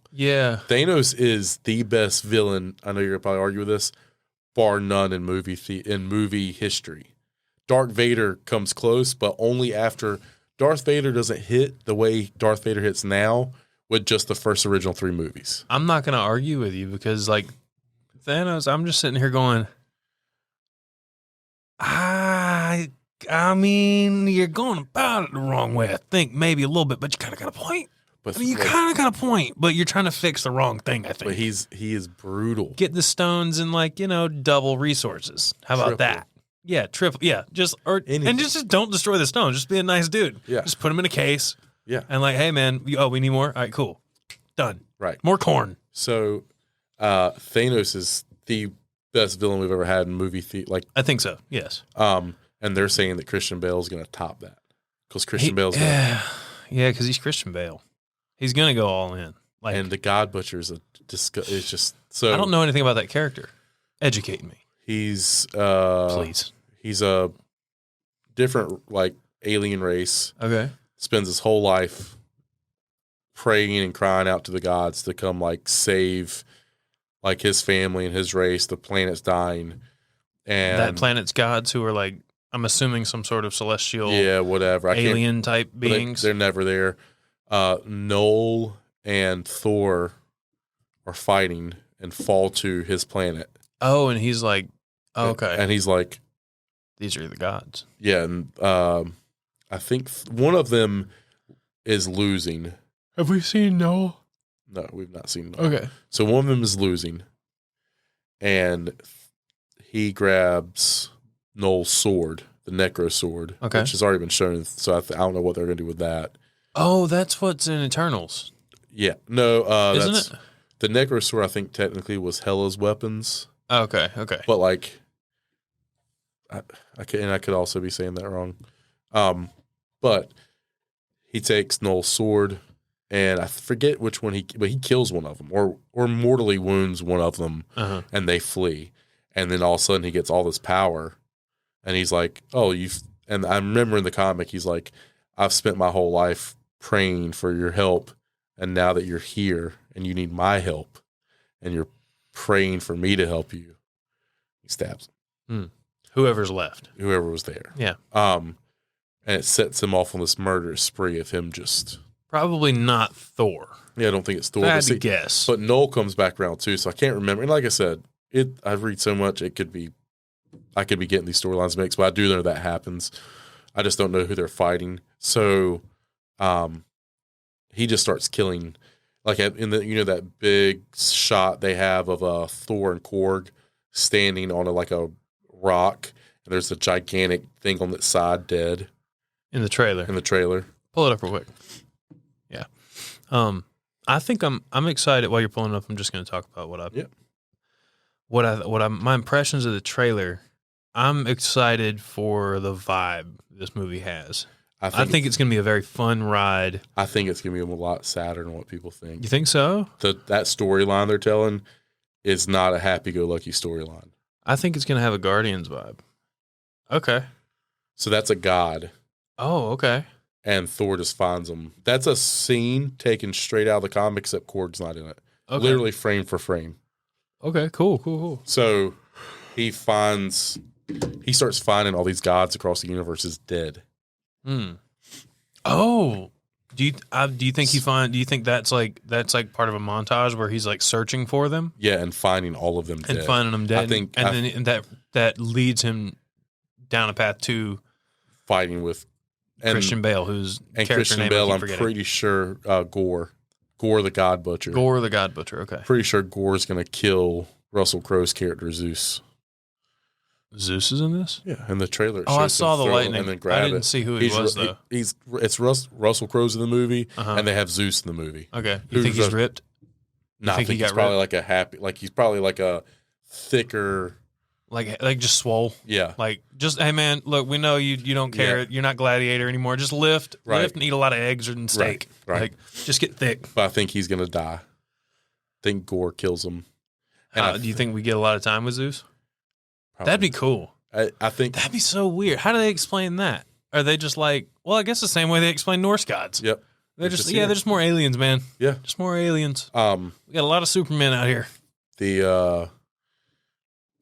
Yeah, Thanos is the best villain. I know you're gonna probably argue with this, bar none in movie history. Darth Vader comes close, but only after Darth Vader doesn't hit the way Darth Vader hits now with just the first original 3 movies. I'm not going to argue with you because, like, Thanos, I'm just sitting here going, I mean, you're going about it the wrong way, I think, maybe a little bit, but you kind of got a point. But you kind of got a point, but you're trying to fix the wrong thing, I think. But he is brutal. Get the stones and, like, double resources. How about that? Yeah, triple. Yeah, just don't destroy the stones. Just be a nice dude. Yeah, just put them in a case. Yeah, and like, hey man, we need more. All right, cool, done. Right, more corn. So, Thanos is the best villain we've ever had in movie like I think so. Yes. And they're saying that Christian Bale is going to top that because Christian Bale's because he's Christian Bale. He's going to go all in. Like, and the God Butcher is just so. I don't know anything about that character. Educate me. He's please. He's a different like alien race. Okay. Spends his whole life praying and crying out to the gods to come like save like his family and his race. The planet's dying. And that planet's gods who are like, I'm assuming some sort of celestial whatever. Alien type beings. They're never there. Noel and Thor are fighting and fall to his planet. Oh, and he's like, okay. And he's like, these are the gods. Yeah, and I think one of them is losing. Have we seen Noel? No, we've not seen Noel. Okay. So one of them is losing, and he grabs Noel's sword, the Necro sword, which has already been shown. So I don't know what they're going to do with that. Oh, that's what's in Eternals. Yeah. No, isn't it? The Necro sword, I think, technically was Hela's weapons. Okay. But like, I could also be saying that wrong. But he takes Noel's sword, and I forget which one but he kills one of them, or mortally wounds one of them, and they flee. And then all of a sudden he gets all this power, and he's like, and I remember in the comic, he's like, I've spent my whole life praying for your help, and now that you're here and you need my help, and you're praying for me to help you, he stabs him. Whoever's left. Whoever was there. Yeah. And it sets him off on this murderous spree of him just... Probably not Thor. Yeah, I don't think it's Thor. I had to guess. But Noel comes back around too, so I can't remember. And like I said, I read so much, I could be getting these storylines mixed, but I do know that happens. I just don't know who they're fighting. So he just starts killing... Like in the that big shot they have of Thor and Korg standing on a rock, and there's a gigantic thing on that side dead in the trailer. Pull it up real quick. Yeah, I think I'm excited. While you're pulling it up, I'm just going to talk about my impressions of the trailer. I'm excited for the vibe this movie has. I think it's going to be a very fun ride. I think it's going to be a lot sadder than what people think. You think so? That storyline they're telling is not a happy-go-lucky storyline. I think it's going to have a Guardians vibe. Okay. So that's a god. Oh, okay. And Thor just finds him. That's a scene taken straight out of the comic, except Korg's not in it. Okay. Literally frame for frame. Okay, cool. So he starts finding all these gods across the universe is dead. Oh, do you think Do you think that's like part of a montage where he's like searching for them? Yeah, and finding all of them dead. And finding them dead. That leads him down a path to fighting with Christian Bale, who's Christian Bale. I'm pretty sure Gore the God Butcher. Gore the God Butcher. Okay. Pretty sure Gore's going to kill Russell Crowe's character Zeus. Zeus is in this? Yeah, in the trailer. Oh, I saw the lightning. And then grab I didn't see who he was, though. It's Russell Crowe's in the movie, and they have Zeus in the movie. Okay. You think he's ripped? No, I think he's probably like a happy, like he's probably like a thicker, Like just swole. Yeah. Like just, hey man, look, we know you don't care. Yeah. You're not Gladiator anymore. Just lift and eat a lot of eggs and steak. Right. Like just get thick. But I think he's gonna die. I think Gore kills him. Do you think we get a lot of time with Zeus? Probably. That'd be cool. I think that'd be so weird. How do they explain that? Are they just like, well, I guess the same way they explain Norse gods. Yep. They're just more aliens, man. Yeah. Just more aliens. We got a lot of Supermen out here.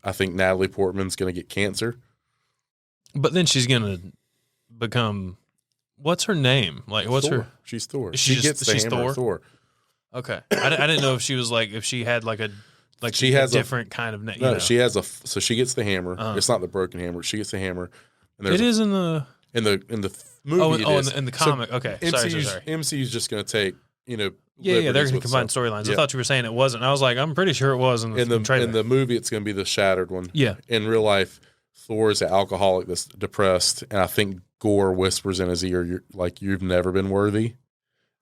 I think Natalie Portman's going to get cancer. But then she's going to become, what's her name? Like, what's Thor. her? She's Thor. She's Thor. Okay. I didn't know if she was like, if she had like she has a different kind of name. No, she has so she gets the hammer. It's not the broken hammer. She gets the hammer. And it is in the movie. In the comic. So okay. Sorry. MCU's just going to take, they're going to combine storylines. Yeah. I thought you were saying it wasn't. I was like, I'm pretty sure it was in the trailer. In the movie, it's going to be the shattered one. Yeah. In real life, Thor is an alcoholic that's depressed, and I think Gore whispers in his ear, you've never been worthy,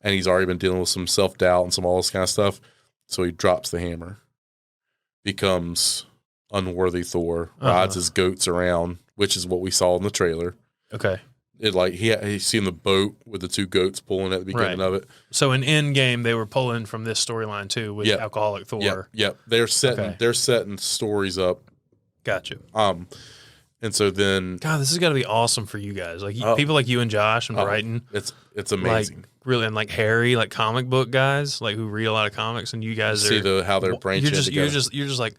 and he's already been dealing with some self-doubt and some all this kind of stuff, so he drops the hammer, becomes unworthy Thor, rides his goats around, which is what we saw in the trailer. Okay. He's seen the boat with the two goats pulling at the beginning of it. So in Endgame, they were pulling from this storyline too with alcoholic Thor. Yep. They're setting stories up. Gotcha. And so then, God, this has got to be awesome for you guys. Like people like you and Josh and Brighton. It's amazing. Like, really, and like Harry, like comic book guys, like who read a lot of comics, and you guys how they're branching. You're just like,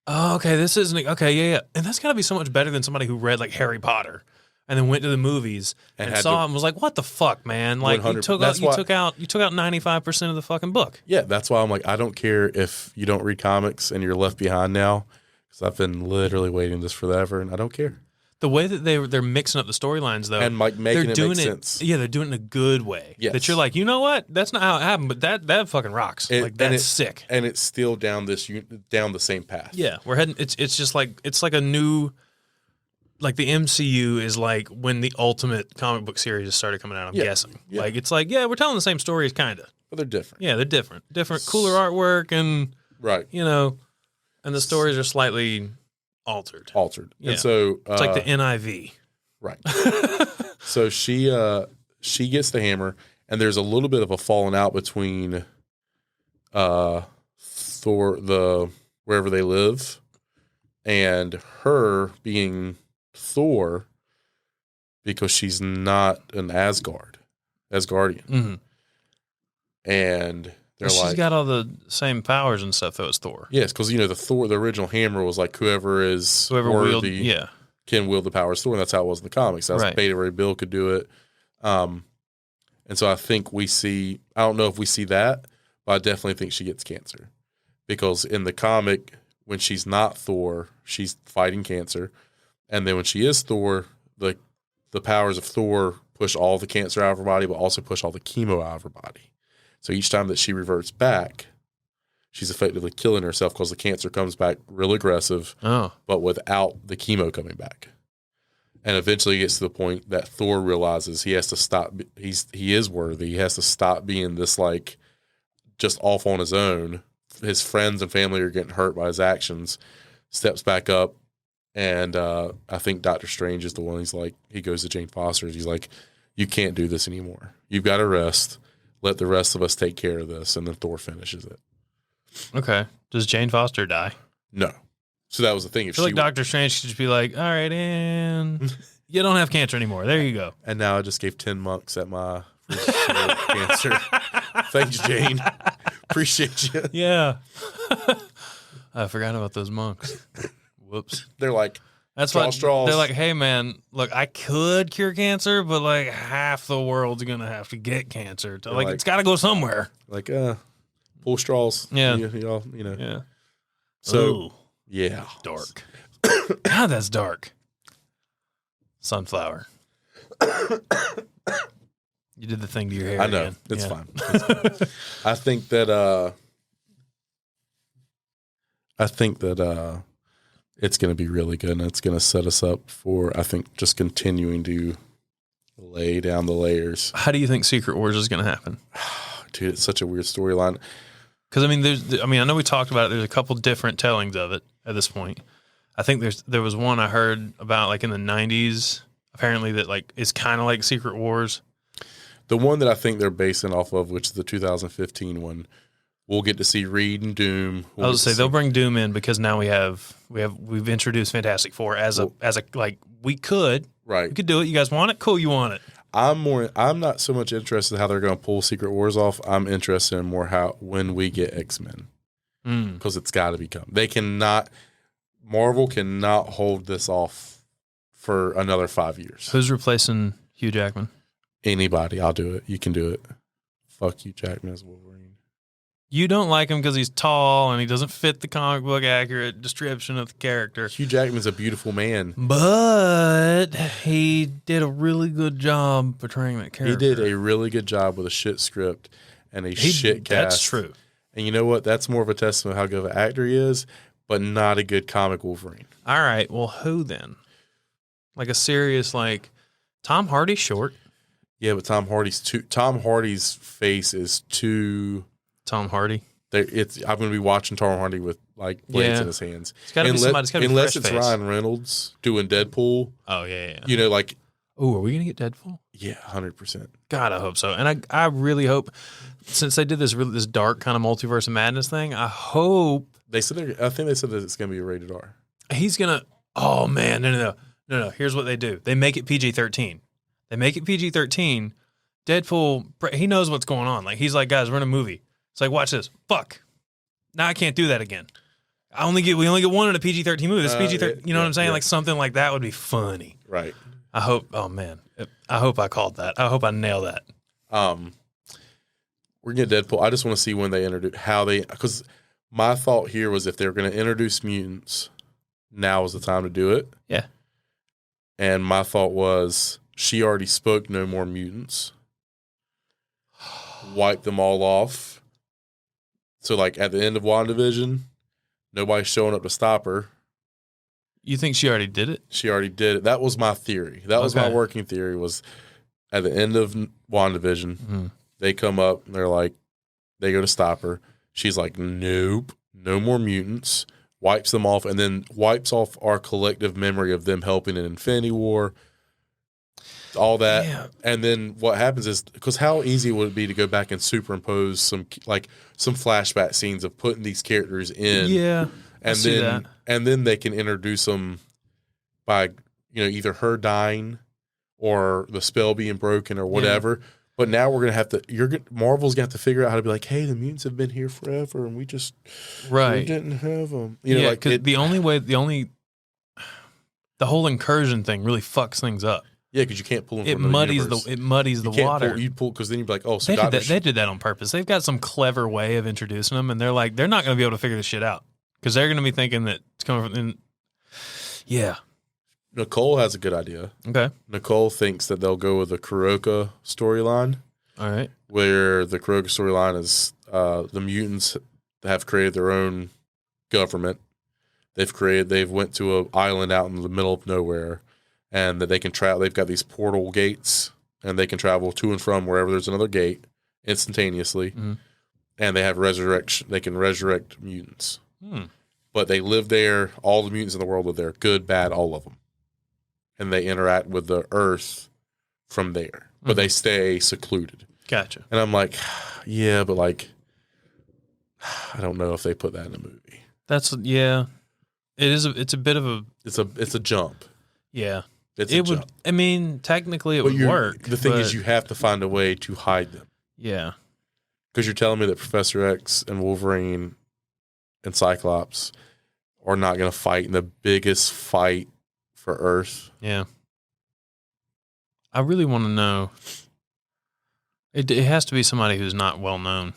oh, okay, this isn't okay, yeah, and that's got to be so much better than somebody who read like Harry Potter. And then went to the movies and saw it and was like, "What the fuck, man!" Like you took out 95% of the fucking book. Yeah, that's why I'm like, I don't care if you don't read comics and you're left behind now, because I've been literally waiting this forever, and I don't care. The way that they're mixing up the storylines, though, and like making it make sense. Yeah, they're doing it in a good way. Yes. That you're like, you know what? That's not how it happened, but that fucking rocks. That's sick. And it's still down the same path. Yeah, we're heading. It's just like a new. Like the MCU is like when the Ultimate comic book series started coming out, I'm guessing. Yeah. Like it's like, we're telling the same stories kind of. But they're different. Yeah, they're different. Different, cooler artwork and and the stories are slightly altered. Yeah. And so it's like the NIV. Right. So she gets the hammer, and there's a little bit of a falling out between Thor, wherever they live, and her being Thor, because she's not an Asgardian. Mm-hmm. And she's got all the same powers and stuff though as Thor. Yes, because the original hammer was like whoever worthy can wield the powers Thor, and that's how it was in the comics. That's Beta Ray Bill could do it. And so I think I don't know if we see that, but I definitely think she gets cancer, because in the comic, when she's not Thor, she's fighting cancer. And then when she is Thor, the powers of Thor push all the cancer out of her body, but also push all the chemo out of her body. So each time that she reverts back, she's effectively killing herself, because the cancer comes back real aggressive, but without the chemo coming back. And eventually it gets to the point that Thor realizes he has to stop. He is worthy. He has to stop being this like just off on his own. His friends and family are getting hurt by his actions. Steps back up, and I think Doctor Strange is the one. He goes to Jane Foster. He's like, "You can't do this anymore. You've got to rest. Let the rest of us take care of this." And then Thor finishes it. Okay. Does Jane Foster die? No. So that was the thing. I feel like Doctor Strange could just be like, "All right, and you don't have cancer anymore. There you go." And now I just gave 10 monks at my cancer. Thanks, Jane. Appreciate you. Yeah. I forgot about those monks. Whoops. They're like, that's what straws. They're like, "Hey man, look, I could cure cancer, but like half the world's gonna have to get cancer. Like it's got to go somewhere." Like, pull straws. Yeah. Yeah. So, ooh, yeah, dark. God, that's dark. Sunflower. You did the thing to your hair. I know. Again. It's fine. I think that it's going to be really good, and it's going to set us up for, I think, just continuing to lay down the layers. How do you think Secret Wars is going to happen? Dude, it's such a weird storyline. Because I know we talked about it. There's a couple different tellings of it at this point. I think there was one I heard about like in the 90s, apparently that like is kind of like Secret Wars. The one that I think they're basing off of, which is the 2015 one, we'll get to see Reed and Doom. I was gonna say they'll bring Doom in because now we've introduced Fantastic Four as a like we could do it. You guys want it? Cool, you want it. I'm not so much interested in how they're going to pull Secret Wars off. I'm interested in more when we get X-Men. Because it's got to be coming. Marvel cannot hold this off for another 5 years. Who's replacing Hugh Jackman? Anybody. I'll do it. You can do it. Fuck Hugh Jackman as Wolverine. You don't like him because he's tall and he doesn't fit the comic book accurate description of the character. Hugh Jackman's a beautiful man. But he did a really good job portraying that character. He did a really good job with a shit script and shit cast. That's true. And you know what? That's more of a testament of how good of an actor he is, but not a good comic Wolverine. All right. Well, who then? Like a serious, like, Tom Hardy's short. Yeah, but Tom Hardy's face is too... Tom Hardy? I'm going to be watching Tom Hardy with, like, blades in his hands. It's got to be somebody. It's got to be unless it's Ryan Reynolds doing Deadpool. Oh, yeah. You know, like... Oh, are we going to get Deadpool? Yeah, 100%. God, I hope so. And I really hope, since they did this dark kind of multiverse of madness thing, I hope... I think they said that it's going to be rated R. He's going to... Oh, man. No. Here's what they do. They make it PG-13. Deadpool, he knows what's going on. Like, he's like, guys, we're in a movie. It's like, watch this. Fuck. Now I can't do that again. We only get one in a PG-13 movie. This PG-13, you know what I'm saying? Yeah. Like, something like that would be funny. Right. I hope, oh man, I hope I called that. I hope I nailed that. We're going to get Deadpool. I just want to see when they introduce, because my thought here was if they were going to introduce mutants, now is the time to do it. Yeah. And my thought was, she already spoke no more mutants. Wipe them all off. So, like, at the end of WandaVision, nobody's showing up to stop her. You think she already did it? She already did it. That was my theory. That was my working theory, was at the end of WandaVision, they come up and they're like, they go to stop her. She's like, nope, no more mutants. Wipes them off and then wipes off our collective memory of them helping in Infinity War. All that. Yeah. And then what happens is, because how easy would it be to go back and superimpose some flashback scenes of putting these characters in? Yeah. And then they can introduce them by, either her dying or the spell being broken or whatever. Yeah. But now we're going to have to, Marvel's got to figure out how to be like, hey, the mutants have been here forever and we just we didn't have them. Because the whole incursion thing really fucks things up. Yeah, because you can't pull them from the universe. It muddies the water. You'd pull, because then you'd be like, oh, so they did that on purpose. They've got some clever way of introducing them, and they're like, they're not going to be able to figure this shit out. Because they're going to be thinking that it's coming from... Yeah. Nicole has a good idea. Okay. Nicole thinks that they'll go with the Kuroka storyline. All right. Where the Kuroka storyline is the mutants have created their own government. They've went to an island out in the middle of nowhere, and that they can travel. They've got these portal gates, and they can travel to and from wherever there's another gate instantaneously. Mm-hmm. And they have resurrection. They can resurrect mutants. But they live there. All the mutants in the world live there. Good, bad, all of them. And they interact with the Earth from there. But they stay secluded. Gotcha. And I'm like, yeah, but like, I don't know if they put that in a movie. It's a bit of a... It's a jump. Yeah. It would. I mean, technically it would work. The thing is, you have to find a way to hide them. Yeah. Because you're telling me that Professor X and Wolverine and Cyclops are not going to fight in the biggest fight for Earth. Yeah. I really want to know. It has to be somebody who's not well known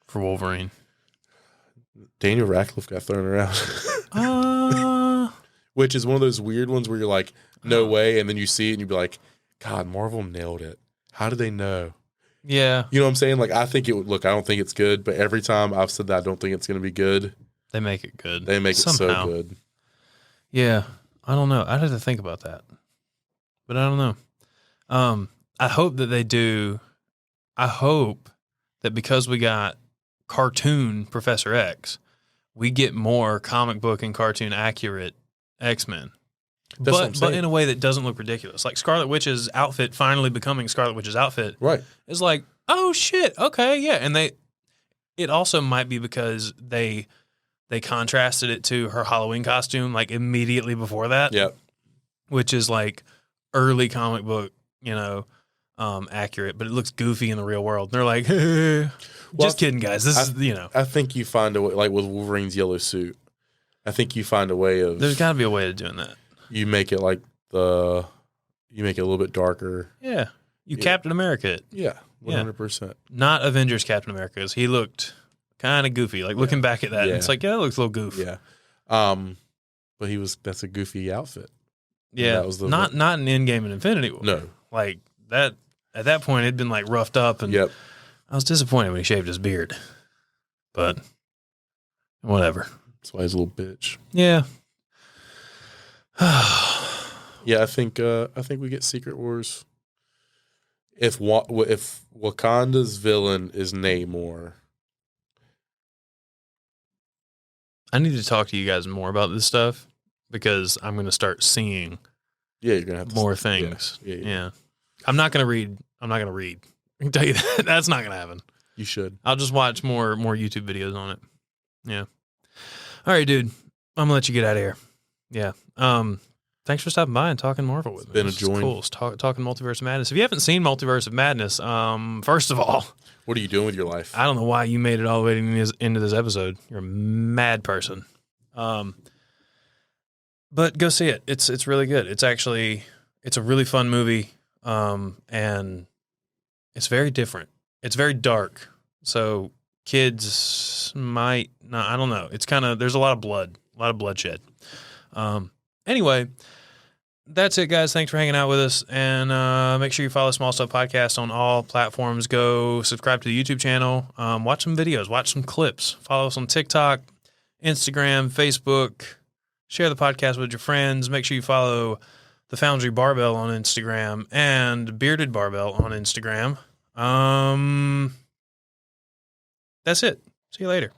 for Wolverine. Daniel Radcliffe got thrown around. Which is one of those weird ones where you're like, no way, and then you see it and you'd be like, God, Marvel nailed it. How did they know? Yeah. You know what I'm saying? Like, I think it would look, I don't think it's good, but every time I've said that I don't think it's going to be good, they make it good. They make it so good. Yeah. I don't know. I'd have to think about that. But I don't know. I hope that they do. I hope that because we got cartoon Professor X, we get more comic book and cartoon accurate X-Men. But in a way that doesn't look ridiculous. Like Scarlet Witch's outfit finally becoming Scarlet Witch's outfit. Right. Is like, oh shit, okay, yeah. And it also might be because they contrasted it to her Halloween costume like immediately before that. Yep. Which is like early comic book, accurate, but it looks goofy in the real world. And they're like, just kidding, guys. This is. I think you find a way, like with Wolverine's yellow suit. I think you find a way of. There's got to be a way of doing that. You make it you make it a little bit darker. Yeah. Captain America it. Yeah, 100%. Not Avengers Captain America, because he looked kind of goofy. Like looking back at that, it's like, that looks a little goofy. Yeah. But that's a goofy outfit. Yeah. That was not in Endgame and Infinity War. No. Like that, at that point, it'd been like roughed up, and I was disappointed when he shaved his beard. But whatever. That's why he's a little bitch. Yeah. Yeah, I think we get Secret Wars. If Wakanda's villain is Namor, I need to talk to you guys more about this stuff because I'm going to start seeing. Yeah, you're gonna have more things. Yeah. I'm not going to read. I can tell you that. That's not going to happen. You should. I'll just watch more YouTube videos on it. Yeah. All right, dude. I'm gonna let you get out of here. Yeah. Thanks for stopping by and talking Marvel with me. Been a joy. Cool. Talking Multiverse of Madness. If you haven't seen Multiverse of Madness, first of all, what are you doing with your life? I don't know why you made it all the way into this episode. You're a mad person. But go see it. It's really good. It's a really fun movie. And it's very different. It's very dark. So kids might not, I don't know. It's there's a lot of bloodshed. Anyway, that's it, guys. Thanks for hanging out with us. And make sure you follow Small Stuff Podcast on all platforms. Go subscribe to the YouTube channel. Watch some videos. Watch some clips. Follow us on TikTok, Instagram, Facebook. Share the podcast with your friends. Make sure you follow the Foundry Barbell on Instagram and Bearded Barbell on Instagram. That's it. See you later.